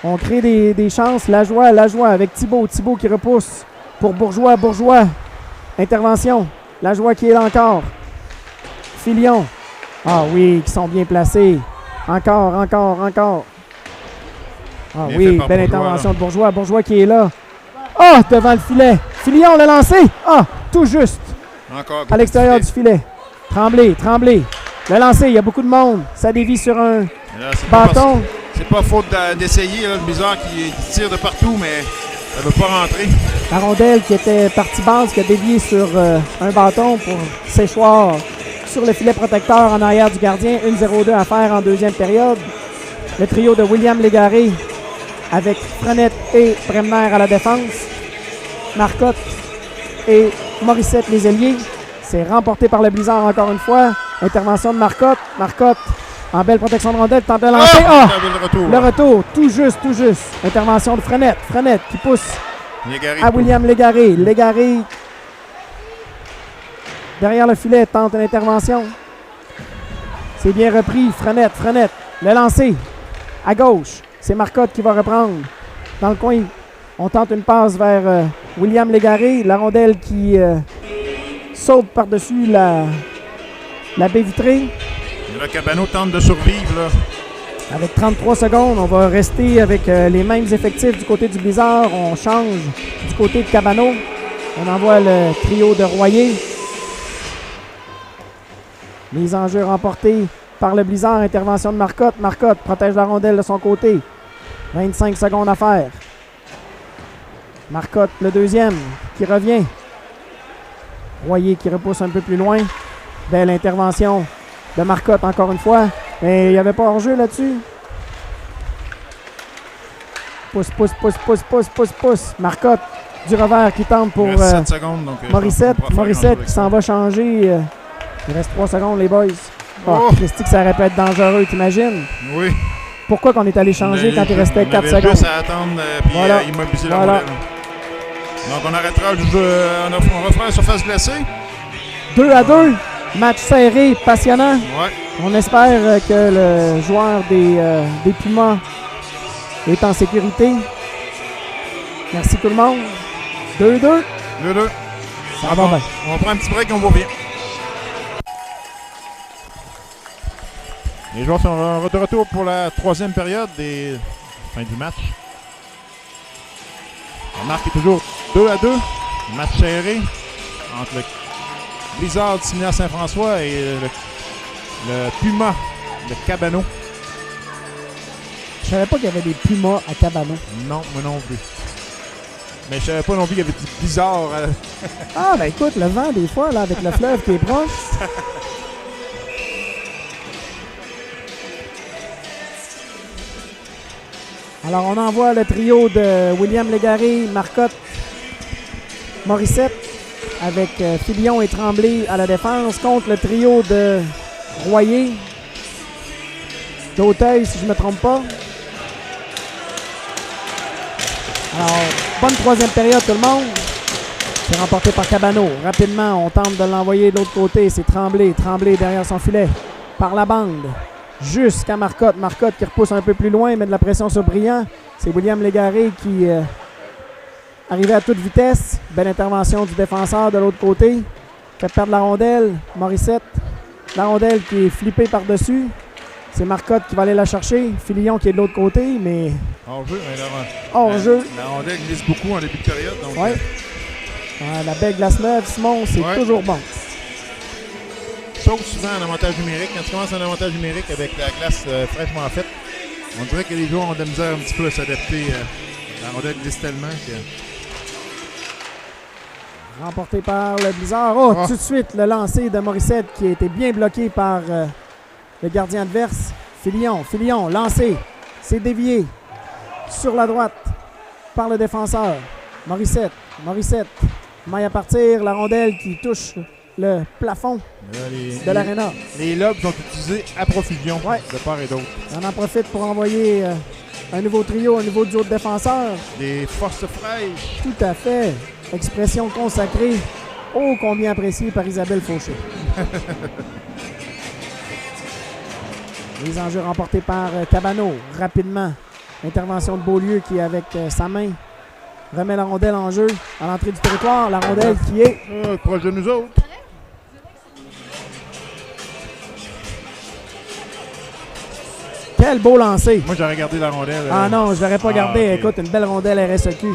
On crée des chances. Lajoie avec Thibault qui repousse pour Bourgeois. Intervention. Lajoie qui est là encore. Filion. Ah oui, qui sont bien placés. Encore. Ah oui, belle intervention de Bourgeois. Bourgeois qui est là. Ah, devant le filet. Filion l'a lancé. Ah, tout juste. Encore à l'extérieur du filet. Tremblay. Le lancer, il y a beaucoup de monde. Ça dévie sur un bâton. C'est pas faute d'essayer. Le Blizzard qui tire de partout, mais ça ne veut pas rentrer. La rondelle qui était partie basse, qui a dévié sur un bâton pour Séchoir sur le filet protecteur en arrière du gardien. 1-0-2 à faire en deuxième période. Le trio de William Légaré avec Frenette et Bremner à la défense. Marcotte et Morissette les ailiers. C'est remporté par le Blizzard encore une fois. Intervention de Marcotte. Marcotte en belle protection de rondelle, tente de lancer. Le retour, tout juste. Intervention de Frenette. Frenette qui pousse Légaré. à William Légaré. Légaré, derrière le filet, tente une intervention. C'est bien repris. Frenette. Le lancer à gauche. C'est Marcotte qui va reprendre. Dans le coin, on tente une passe vers William Légaré. La rondelle qui saute par-dessus la baie vitrée. Et là, Cabano tente de survivre. Là. Avec 33 secondes, on va rester avec les mêmes effectifs du côté du Blizzard. On change du côté de Cabano. On envoie le trio de Royer. Les enjeux remportés par le Blizzard. Intervention de Marcotte. Marcotte protège la rondelle de son côté. 25 secondes à faire. Marcotte, le deuxième, qui revient. Royer qui repousse un peu plus loin. Belle intervention de Marcotte encore une fois. Mais il n'y avait pas hors-jeu là-dessus. Pousse. Marcotte du revers qui tente pour Il reste 7 secondes, donc, Morissette. on pourra faire Morissette un qui s'en va changer. Il reste 3 secondes, les boys. Oh! Christy, que ça aurait pu être dangereux, t'imagines? Oui. Pourquoi qu'on est allé changer quand il restait 4 secondes? Juste à attendre puis Voilà. immobiliser la Voilà. rondelle. Donc on arrêtera le jeu. On refera la surface glacée. 2-2. Match serré, passionnant. Ouais. On espère que le joueur des Pumas est en sécurité. Merci tout le monde. 2-2. 2-2. Ça va bien. On prend un petit break et on va bien. Les joueurs sont de retour pour la troisième période des fin du match. La marque est toujours 2-2. Match serré entre le Blizzard de Simila-Saint-François et le Puma de Cabano. Je savais pas qu'il y avait des Pumas à Cabano. Non, moi non plus. Mais je savais pas non plus qu'il y avait du Blizzard. Ah, ben écoute, le vent, des fois, là, avec le fleuve qui est proche. Alors, on envoie le trio de William Légaré, Marcotte, Morissette, avec Filion et Tremblay à la défense, contre le trio de Royer, d'Auteuil, si je ne me trompe pas. Alors, bonne troisième période, tout le monde. C'est remporté par Cabano. Rapidement, on tente de l'envoyer de l'autre côté. C'est Tremblay. Tremblay derrière son filet. Par la bande. Jusqu'à Marcotte. Marcotte qui repousse un peu plus loin, met de la pression sur Briand. C'est William Légaré qui arrivait à toute vitesse. Belle intervention du défenseur de l'autre côté. Fait perdre la rondelle. Morissette. La rondelle qui est flippée par-dessus. C'est Marcotte qui va aller la chercher. Filion qui est de l'autre côté, mais... Hors-jeu. Hors-jeu. La rondelle glisse beaucoup en début de période. Donc, Ouais. La baie glace neuve, Simon, c'est Ouais. toujours bon. Sauf souvent en avantage numérique. Quand tu commences en avantage numérique avec la glace fraîchement faite, on dirait que les joueurs ont de la misère un petit peu à s'adapter. La rondelle glisse tellement que... Remporté par le Blizzard. Oh, tout de suite, le lancer de Morissette qui a été bien bloqué par le gardien adverse. Filion, lancé. C'est dévié sur la droite par le défenseur. Morissette. Maille à partir. La rondelle qui touche le plafond de l'aréna. Les lobes sont utilisés à profusion de part et d'autre. On en profite pour envoyer un nouveau trio, un nouveau duo de défenseurs. Des forces fraîches. Tout à fait. Expression consacrée. Oh, combien appréciée par Isabelle Fauché. Les enjeux remportés par Cabano. Rapidement. Intervention de Beaulieu qui, avec sa main, remet la rondelle en jeu à l'entrée du territoire. La rondelle qui est... proche de nous autres. Quel beau lancer. Moi, j'aurais gardé la rondelle. Ah non, je l'aurais pas gardé. ok. Écoute, une belle rondelle RSEQ.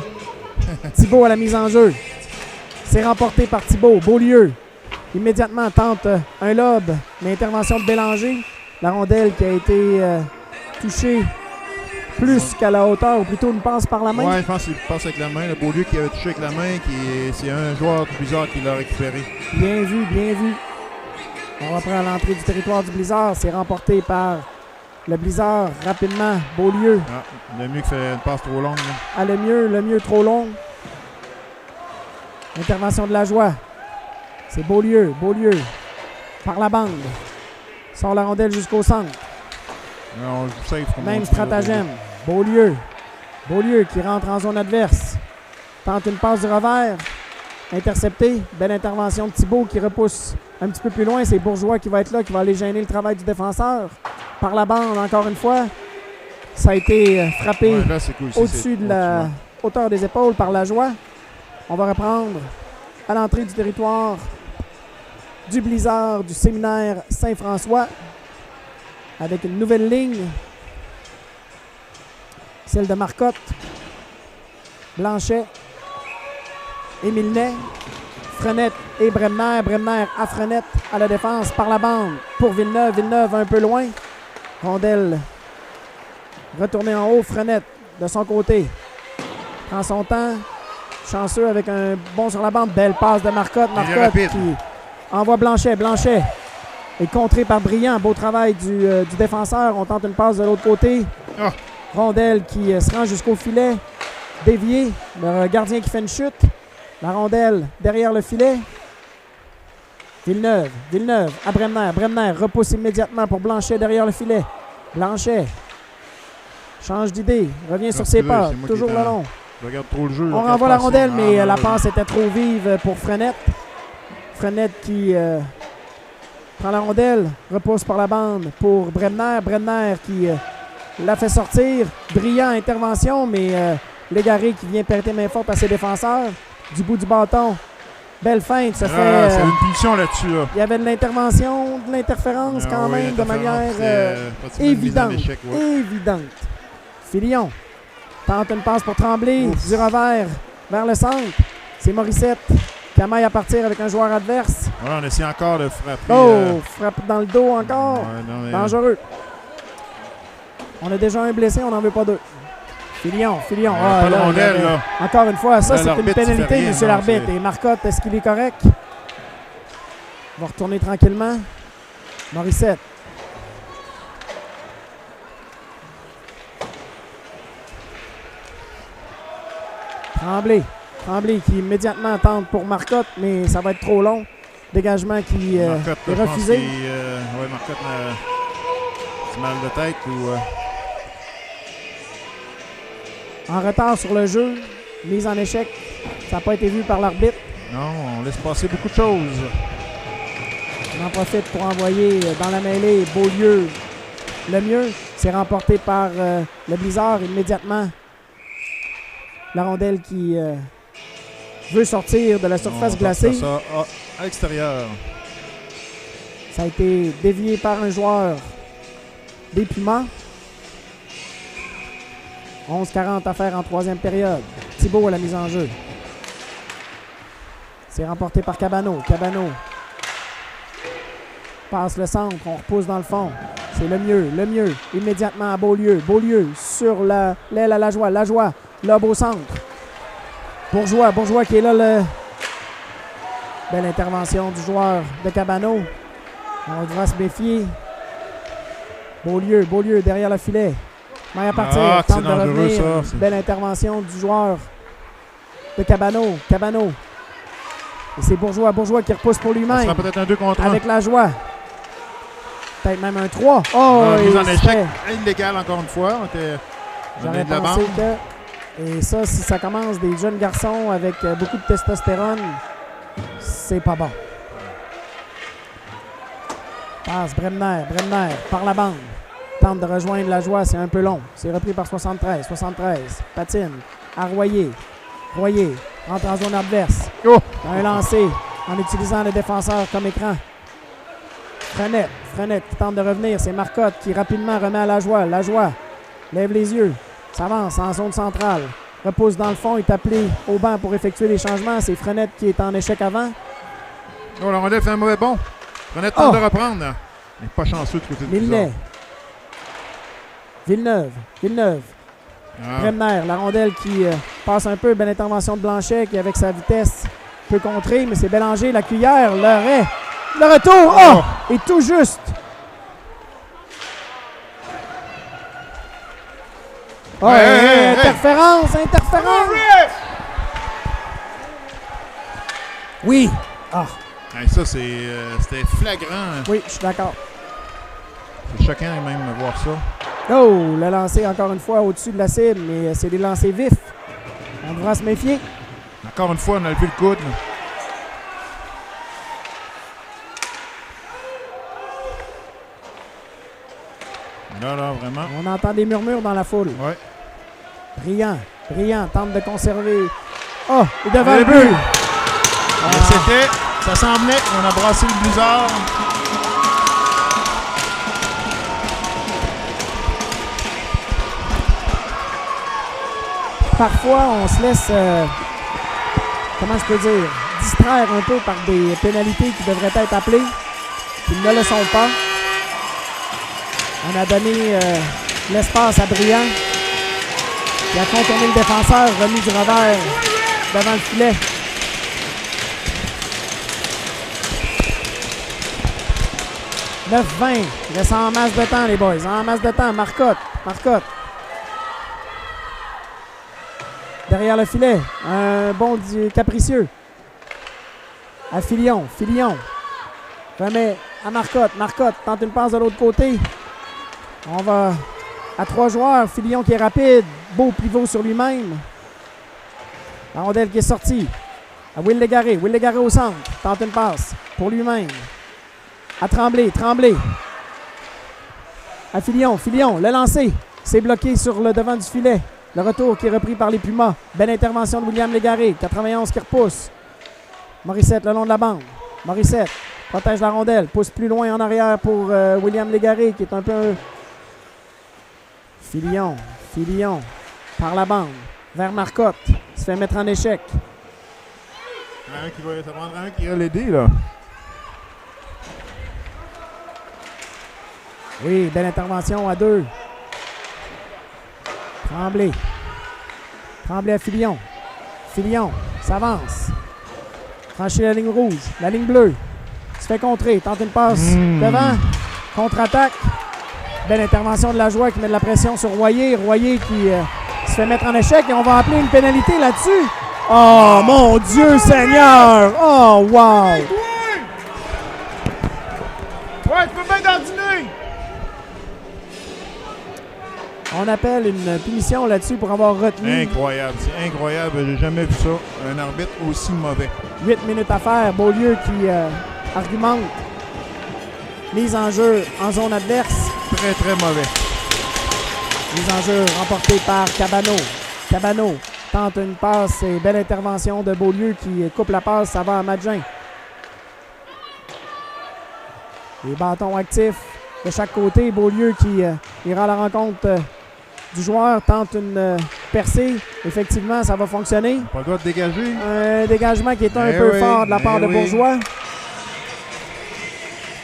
Thibault à la mise en jeu. C'est remporté par Thibault. Beaulieu immédiatement tente un lob, mais intervention de Bélanger. La rondelle qui a été touchée plus qu'à la hauteur, ou plutôt une passe par la main. Ouais, je pense qu'il passe avec la main. Le Beaulieu qui avait touché avec la main, c'est un joueur du Blizzard qui l'a récupéré. Bien vu, bien vu. On reprend à l'entrée du territoire du Blizzard. C'est remporté par le Blizzard rapidement. Beaulieu. Ah, le mieux qui fait une passe trop longue. Là. Ah, le mieux trop long. Intervention de la joie. C'est Beaulieu. Par la bande. Sort la rondelle jusqu'au centre. On joue safe. Même stratagème. Beaulieu qui rentre en zone adverse. tente une passe du revers. Intercepté. Belle intervention de Thibault qui repousse un petit peu plus loin. C'est Bourgeois qui va être là, qui va aller gêner le travail du défenseur. Par la bande, encore une fois. Ça a été frappé au-dessus de la hauteur des épaules par Lajoie. On va reprendre à l'entrée du territoire du Blizzard du séminaire Saint-François avec une nouvelle ligne. Celle de Marcotte, Blanchet, Émile Ney, Frenette et Bremner. Bremner à Frenette à la défense par la bande pour Villeneuve. Villeneuve un peu loin. Rondelle retournée en haut. Frenette de son côté prend son temps. Chanceux avec un bon sur la bande. Belle passe de Marcotte. Marcotte qui envoie Blanchet. Blanchet est contré par Brillant. Beau travail du défenseur. On tente une passe de l'autre côté. Oh. Rondelle qui se rend jusqu'au filet. Dévié. Le gardien qui fait une chute. La rondelle derrière le filet. Villeneuve. Villeneuve à Bremner. Bremner repousse immédiatement pour Blanchet derrière le filet. Blanchet change d'idée. Revient sur ses pas. Toujours le long. Je regarde trop le jeu. On renvoie la rondelle, mais la passe était trop vive pour Frenette. Frenette qui prend la rondelle. Repousse par la bande pour Bremner. Bremner qui la fait sortir. Brillant intervention, mais Légaré qui vient prêter main forte à ses défenseurs. Du bout du bâton. Belle feinte, ça fait... c'est une punition là-dessus. Là. Il y avait de l'intervention, de l'interférence quand même, de manière évidente. Évidente. Filion tente une passe pour Tremblay. Du revers vers le centre. C'est Morissette qui amaille à partir avec un joueur adverse. Ouais, on essaie encore de frapper. Oh, frappe dans le dos encore. Ouais, non, mais... Dangereux. On a déjà un blessé, on n'en veut pas deux. Filion. Pas de rondelle, là. Encore une fois, ça, Là, c'est une pénalité, monsieur l'arbitre. Et Marcotte, est-ce qu'il est correct? On va retourner tranquillement. Morissette. Tremblay qui immédiatement tente pour Marcotte, mais ça va être trop long. Dégagement qui est refusé. Marcotte a du mal de tête ou... En retard sur le jeu, mise en échec. Ça n'a pas été vu par l'arbitre. Non, on laisse passer beaucoup de choses. On en profite pour envoyer dans la mêlée Beaulieu. Le mieux, c'est remporté par le Blizzard immédiatement. La rondelle qui veut sortir de la surface glacée. Ça à l'extérieur. Ça a été dévié par un joueur des Pumas. 11-40 à faire en troisième période. Thibault à la mise en jeu. C'est remporté par Cabano. Cabano passe le centre. On repousse dans le fond. C'est le mieux. Immédiatement à Beaulieu. Beaulieu sur l'aile à Lajoie. Lajoie, lobe au centre. Bourgeois qui est là. Belle intervention du joueur de Cabano. On devra se méfier. Beaulieu derrière le filet. Maille à partir, tente de revenir. Belle intervention du joueur de Cabano. Et c'est Bourgeois qui repousse pour lui-même. Ça sera peut-être un 2 contre 1. Avec Lajoie. Peut-être même un 3. Oh, mise en échec illégal encore une fois. J'aurais pensé que... Et ça, si ça commence des jeunes garçons avec beaucoup de testostérone, c'est pas bon. Passe Bremner par la bande. Tente de rejoindre Lajoie, c'est un peu long. C'est repris par 73. Patine à Royer. Royer entre en zone adverse. Oh! Un lancé en utilisant le défenseur comme écran. Frenette qui tente de revenir. C'est Marcotte qui rapidement remet à Lajoie. Lajoie lève les yeux. S'avance en zone centrale. Repousse dans le fond. Est appelé au banc pour effectuer les changements. C'est Frenette qui est en échec avant. Oh, la rondelle fait un mauvais bond. Frenette tente de reprendre. Mais pas chanceux de côté de Blizzard. Villeneuve. Bremner, la rondelle qui passe un peu. Belle intervention de Blanchet qui, avec sa vitesse, peut contrer. Mais c'est Bélanger, la cuillère, l'arrêt. Le retour. Oh! Et tout juste. Oh, interférence. Oui. Ça, c'était flagrant. Oui, je suis d'accord. C'est choquant même de voir ça. Oh, le lancer encore une fois au-dessus de la cible, mais c'est des lancers vifs. On devra se méfier. Encore une fois, on a levé le coude. Là, vraiment. On entend des murmures dans la foule. Ouais. Brillant tente de conserver. Oh, il est devant le but. Ça s'en venait. On a brassé le blizzard. Parfois, on se laisse, comment je peux dire, distraire un peu par des pénalités qui devraient être appelées, qui ne le sont pas. On a donné l'espace à Briand, qui a contourné le défenseur, remis du revers devant le filet. « 9-20. Il reste en masse de temps, les boys. En masse de temps. Marcotte. Derrière le filet. Un bon capricieux. À Filion. Remet à Marcotte. Marcotte tente une passe de l'autre côté. On va à 3 joueurs. Filion qui est rapide. Beau pivot sur lui-même. La rondelle qui est sortie. À Will Légaré. Will Légaré au centre. Tente une passe pour lui-même. À Tremblay. À Filion. Le lancer. C'est bloqué sur le devant du filet. Le retour qui est repris par les Pumas. Belle intervention de William Légaré. 91 qui repousse. Morissette le long de la bande. Morissette protège la rondelle. Pousse plus loin en arrière pour William Légaré qui est un peu... Filion par la bande. Vers Marcotte. Se fait mettre en échec. Ça prendra un qui va l'aider, là. Oui, belle intervention à 2. Tremblay à Filion. S'avance. Franchit la ligne rouge, la ligne bleue. Se fait contrer, tente une passe devant. Contre-attaque. Belle intervention de la joueur qui met de la pression sur Royer. Royer qui se fait mettre en échec et on va appeler une pénalité là-dessus. Oh mon Dieu Seigneur! Oh wow! Ouais, tu peux bien d'ordiner! On appelle une punition là-dessus pour avoir retenu. Incroyable, c'est incroyable. J'ai jamais vu ça. Un arbitre aussi mauvais. 8 minutes à faire. Beaulieu qui argumente. Mise en jeu en zone adverse. Très, très mauvais. Mise en jeu remportée par Cabano. Cabano tente une passe et belle intervention de Beaulieu qui coupe la passe. Ça va à Madjin. Les bâtons actifs de chaque côté. Beaulieu qui ira à la rencontre du joueur, tente une percée. Effectivement, ça va fonctionner. Pas le droit de dégager. Un dégagement qui est un peu fort de la part de Bourgeois.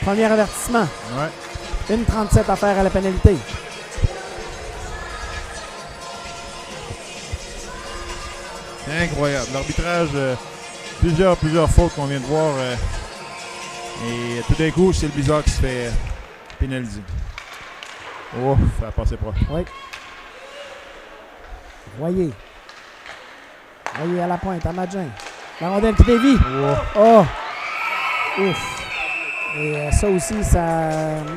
Premier avertissement. Ouais. 1,37 à faire à la pénalité. Incroyable. L'arbitrage, plusieurs fautes qu'on vient de voir. Et tout d'un coup, c'est le Blizzard qui se fait pénaliser. Oh, ça a passé proche. Oui. Royer à la pointe, à Madjin. La rondelle qui dévie. Oh! Ouf! Et ça aussi,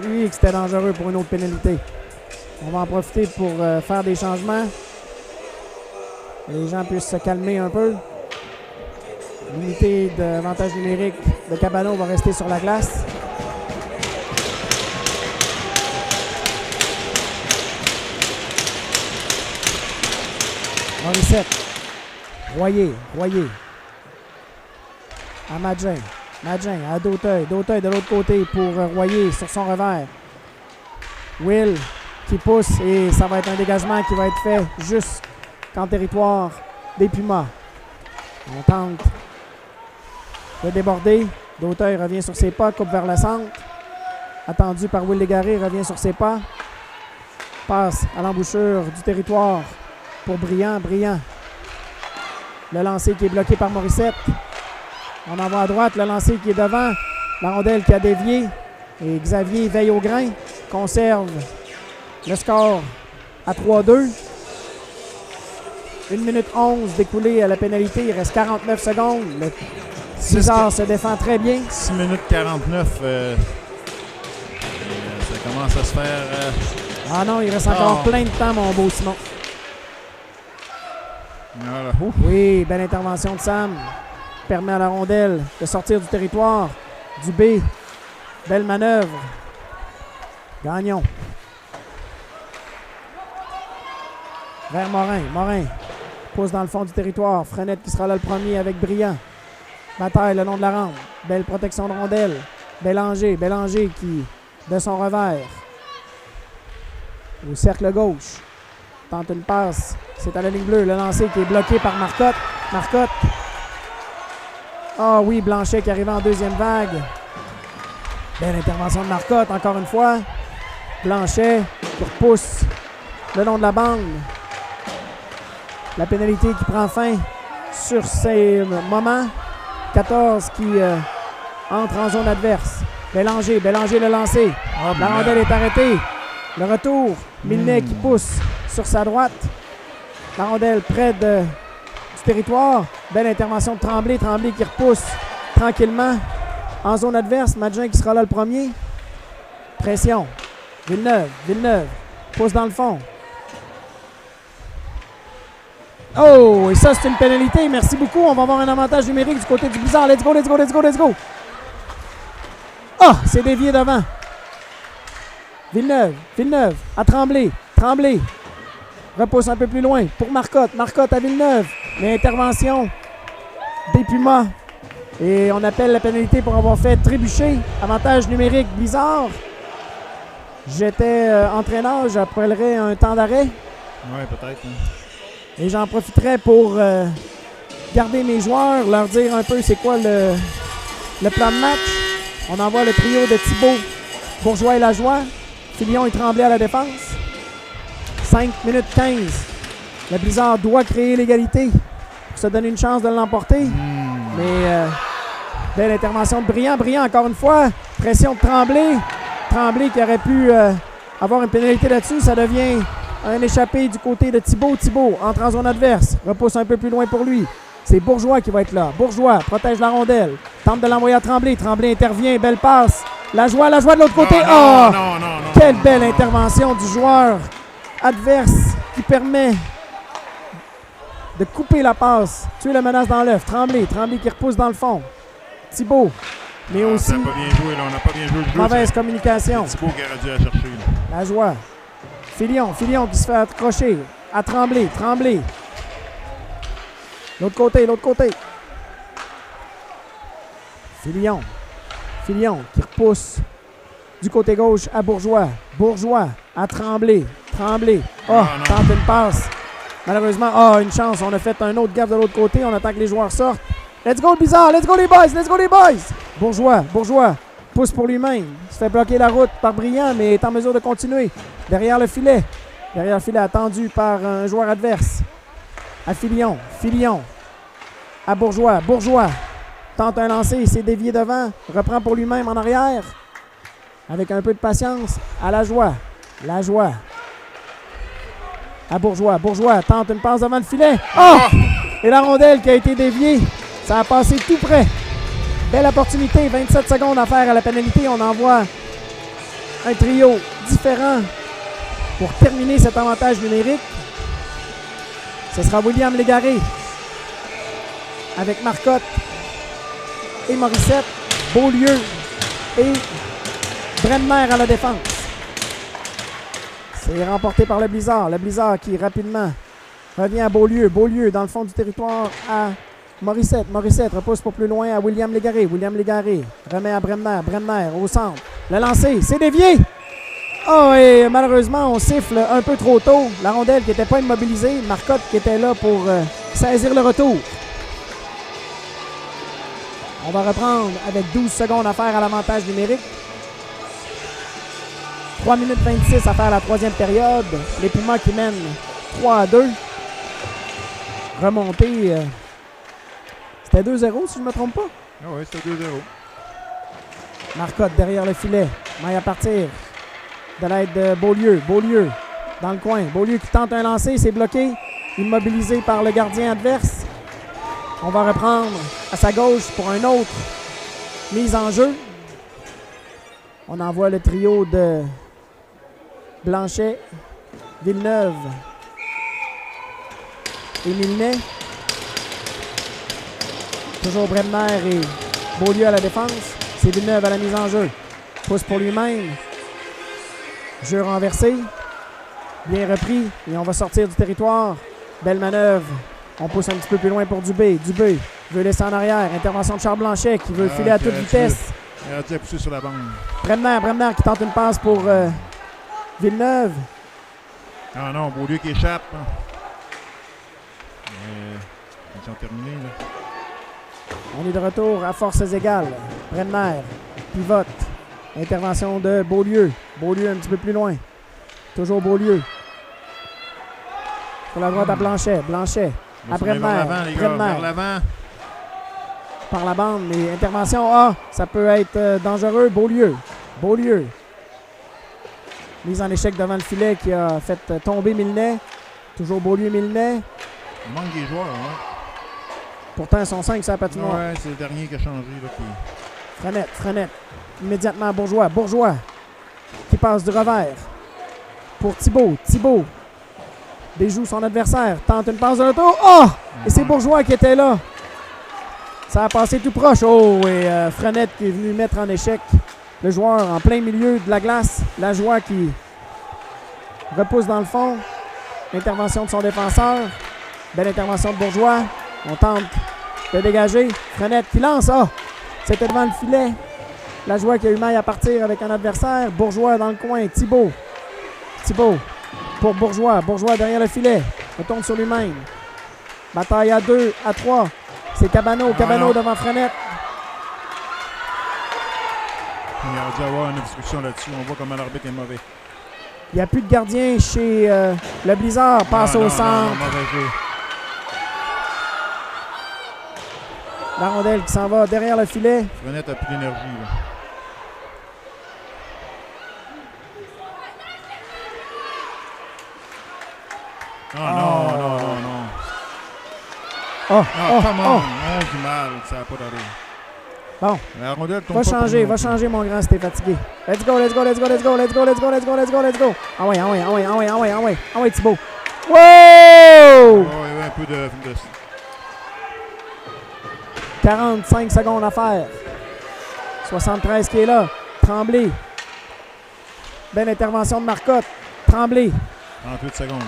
lui, c'était dangereux pour une autre pénalité. On va en profiter pour faire des changements. Les gens puissent se calmer un peu. L'unité d'avantage numérique de Cabano va rester sur la glace. Morissette. Royer. À Madjin, à Dauteuil. Dauteuil de l'autre côté pour Royer sur son revers. Will qui pousse et ça va être un dégagement qui va être fait jusqu'en territoire des Pumas. On tente de déborder. Dauteuil revient sur ses pas, coupe vers le centre. Attendu par Will Légaré, revient sur ses pas. Passe à l'embouchure du territoire pour Briand. Le lancer qui est bloqué par Morissette. On envoie à droite, le lancer qui est devant. La rondelle qui a dévié. Et Xavier veille au grain. Conserve le score à 3-2. 1 minute 11 découlée à la pénalité. Il reste 49 secondes. Le César se défend très bien. 6 minutes 49. Ça commence à se faire... Ah non, il reste encore plein de temps, mon beau Simon. Voilà. Ouf. Oui, belle intervention de Sam. Permet à la rondelle de sortir du territoire. Dubé. Belle manœuvre. Gagnon. Vers Morin. Morin pousse dans le fond du territoire. Frenette qui sera là le premier avec Brillant. Bataille le long de la rampe. Belle protection de rondelle. Bélanger. Bélanger qui, de son revers, au cercle gauche, tente une passe. C'est à la ligne bleue. Le lancer qui est bloqué par Marcotte. Marcotte. Ah oui, Blanchet qui arrive en deuxième vague. Belle intervention de Marcotte, encore une fois. Blanchet qui repousse le long de la bande. La pénalité qui prend fin sur ces moments. 14 qui entre en zone adverse. Bélanger, Bélanger le lancer. La rondelle est arrêtée. Le retour. Milnet qui pousse sur sa droite. La rondelle près du territoire. Belle intervention de Tremblay. Tremblay qui repousse tranquillement en zone adverse. Madjin qui sera là le premier. Pression. Villeneuve. Villeneuve pousse dans le fond. Oh, et ça, c'est une pénalité. Merci beaucoup. On va avoir un avantage numérique du côté du Blizzard. Let's go, let's go, let's go, let's go. Ah, c'est dévié devant. Villeneuve. Villeneuve à Tremblay. Tremblay repousse un peu plus loin pour Marcotte. Marcotte à Villeneuve. Mais intervention des Pumas. Et on appelle la pénalité pour avoir fait trébucher. Avantage numérique Blizzard. J'étais entraîneur, j'appellerais un temps d'arrêt. Oui, peut-être. Hein. Et j'en profiterai pour garder mes joueurs, leur dire un peu c'est quoi le plan de match. On envoie le trio de Thibault, Bourgeois et Lajoie. Filion et Tremblay à la défense. 5 minutes 15. Le Blizzard doit créer l'égalité pour se donner une chance de l'emporter. Mais belle intervention de Brillant. Brillant encore une fois. Pression de Tremblay. Tremblay qui aurait pu avoir une pénalité là-dessus. Ça devient un échappé du côté de Thibault. Thibault entre en zone adverse. Repousse un peu plus loin pour lui. C'est Bourgeois qui va être là. Bourgeois protège la rondelle. Tente de l'envoyer à Tremblay. Tremblay intervient. Belle passe. Lajoie de l'autre côté. Oh! Quelle belle intervention du joueur adverse qui permet de couper la passe. Tuer la menace dans l'œuf. Tremblay qui repousse dans le fond. Thibault. Mais aussi, on n'a pas bien joué, là. On n'a pas bien joué le jeu. Mauvaise communication. C'est Thibault qui aurait dû la chercher. Là. Lajoie. Filion qui se fait accrocher à Tremblay. L'autre côté. Filion qui repousse du côté gauche à Bourgeois. Bourgeois à Tremblay. Tente une passe. Malheureusement, une chance. On a fait un autre gaffe de l'autre côté. On attend que les joueurs sortent. Let's go le Blizzard, let's go les boys. Bourgeois pousse pour lui-même. Il se fait bloquer la route par Brillant, mais est en mesure de continuer. Derrière le filet attendu par un joueur adverse. À Filion à Bourgeois. Tente un lancer, il s'est dévié devant. Reprend pour lui-même en arrière. Avec un peu de patience. À Lajoie. À Bourgeois. Tente une passe devant le filet. Oh! Et la rondelle qui a été déviée. Ça a passé tout près. Belle opportunité. 27 secondes à faire à la pénalité. On envoie un trio différent pour terminer cet avantage numérique. Ce sera William Légaré avec Marcotte et Morissette, Beaulieu et Brenner à la défense. C'est remporté par le Blizzard. Le Blizzard qui rapidement revient à Beaulieu. Beaulieu dans le fond du territoire à Morissette. Morissette repousse pour plus loin à William Légaré. William Légaré remet à Brenner. Brenner au centre. Le lancer, c'est dévié. Oh, et malheureusement, on siffle un peu trop tôt. La rondelle qui n'était pas immobilisée. Marcotte qui était là pour saisir le retour. On va reprendre avec 12 secondes à faire à l'avantage numérique. 3 minutes 26 à faire la troisième période. Les Pumas qui mènent 3-2. Remontée. C'était 2-0 si je ne me trompe pas. Ah oui, c'était 2-0. Marcotte derrière le filet. Maille à partir de l'aide de Beaulieu. Beaulieu dans le coin. Beaulieu qui tente un lancer. C'est bloqué. Immobilisé par le gardien adverse. On va reprendre à sa gauche pour un autre mise en jeu. On envoie le trio de Blanchet, Villeneuve et Milnet. Toujours Bremner et Beaulieu à la défense. C'est Villeneuve à la mise en jeu. Pousse pour lui-même. Jeu renversé. Bien repris. Et on va sortir du territoire. Belle manœuvre. On pousse un petit peu plus loin pour Dubé. Dubé veut laisser en arrière. Intervention de Charles Blanchet qui veut filer à toute vitesse. Il a dû pousser sur la bande. Bremner qui tente une passe pour Villeneuve. Ah non, Beaulieu qui échappe. Ils ont terminé, là. On est de retour à forces égales. Bremner pivote. Intervention de Beaulieu. Beaulieu un petit peu plus loin. Toujours Beaulieu. Sur la droite à Blanchet. Blanchet à Bremner. Vers l'avant. Par la bande. Mais intervention, ça peut être dangereux. Beaulieu. Mise en échec devant le filet qui a fait tomber Milnet. Toujours Beaulieu-Milnet. Il manque des joueurs, hein. Pourtant, ils sont 5 sur la patinoire. Ouais, c'est le dernier qui a changé. Là, Frenette. Immédiatement Bourgeois. Bourgeois qui passe du revers. Pour Thibault. Thibault déjoue son adversaire. Tente une passe de retour. Et c'est Bourgeois qui était là. Ça a passé tout proche. Et Frenette qui est venu mettre en échec le joueur en plein milieu de la glace. La joie qui repousse dans le fond. Intervention de son défenseur. Belle intervention de Bourgeois. On tente de dégager. Frenette qui lance. C'était devant le filet. La joie qui a eu maille à partir avec un adversaire. Bourgeois dans le coin. Thibault pour Bourgeois. Bourgeois derrière le filet. Retourne sur lui-même. Bataille à 2, à 3. C'est Cabano. Cabano devant Frenette. Il aurait dû avoir une obstruction là-dessus. On voit comment l'arbitre est mauvais. Il n'y a plus de gardien chez le Blizzard. Passe au centre. La rondelle qui s'en va derrière le filet. Frenette a plus d'énergie. Là. Non. On du mal, ça n'a pas d'allure. Bon. La rondelle tombe va changer mon grand si t'es fatigué. Let's go. Ah ouais, Thibault. Wow! Il y avait un peu de 45 secondes à faire. 73 qui est là. Tremblay. Belle intervention de Marcotte. Tremblay. 38 secondes.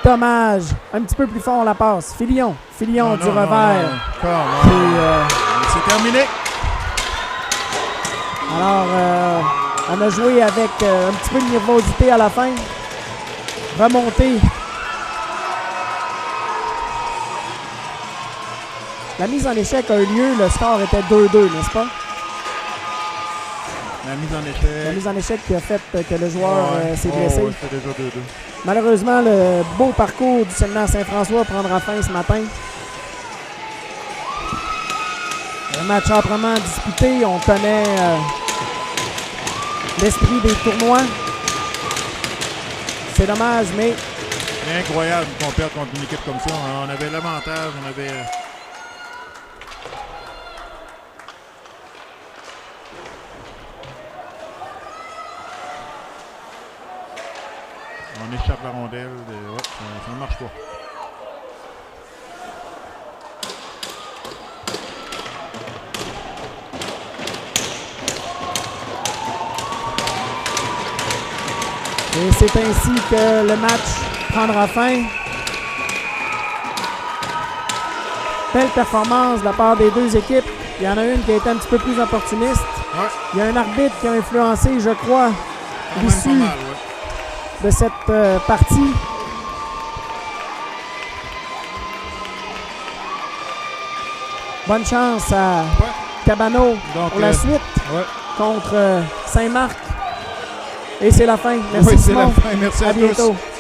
Dommage. Un petit peu plus fort la passe. Filion du revers. C'est terminé. Alors, on a joué avec un petit peu de nervosité à la fin. Remontée. La mise en échec a eu lieu. Le score était 2-2, n'est-ce pas? La mise en échec qui a fait que le joueur s'est blessé. C'était déjà 2-2. Malheureusement, le beau parcours du séminaire Saint-François prendra fin ce matin. Un match âprement disputé. On connaît l'esprit des tournois. C'est dommage, mais... C'est incroyable qu'on perde contre une équipe comme ça. On avait l'avantage, on échappe la rondelle. Ça ne marche pas. Et c'est ainsi que le match prendra fin. Belle performance de la part des deux équipes. Il y en a une qui a été un petit peu plus opportuniste. Ouais. Il y a un arbitre qui a influencé, je crois, l'issue de cette partie. Bonne chance à Cabano pour la suite contre Saint-Marc. Et c'est la fin. Merci Simon. Merci à bientôt. tous.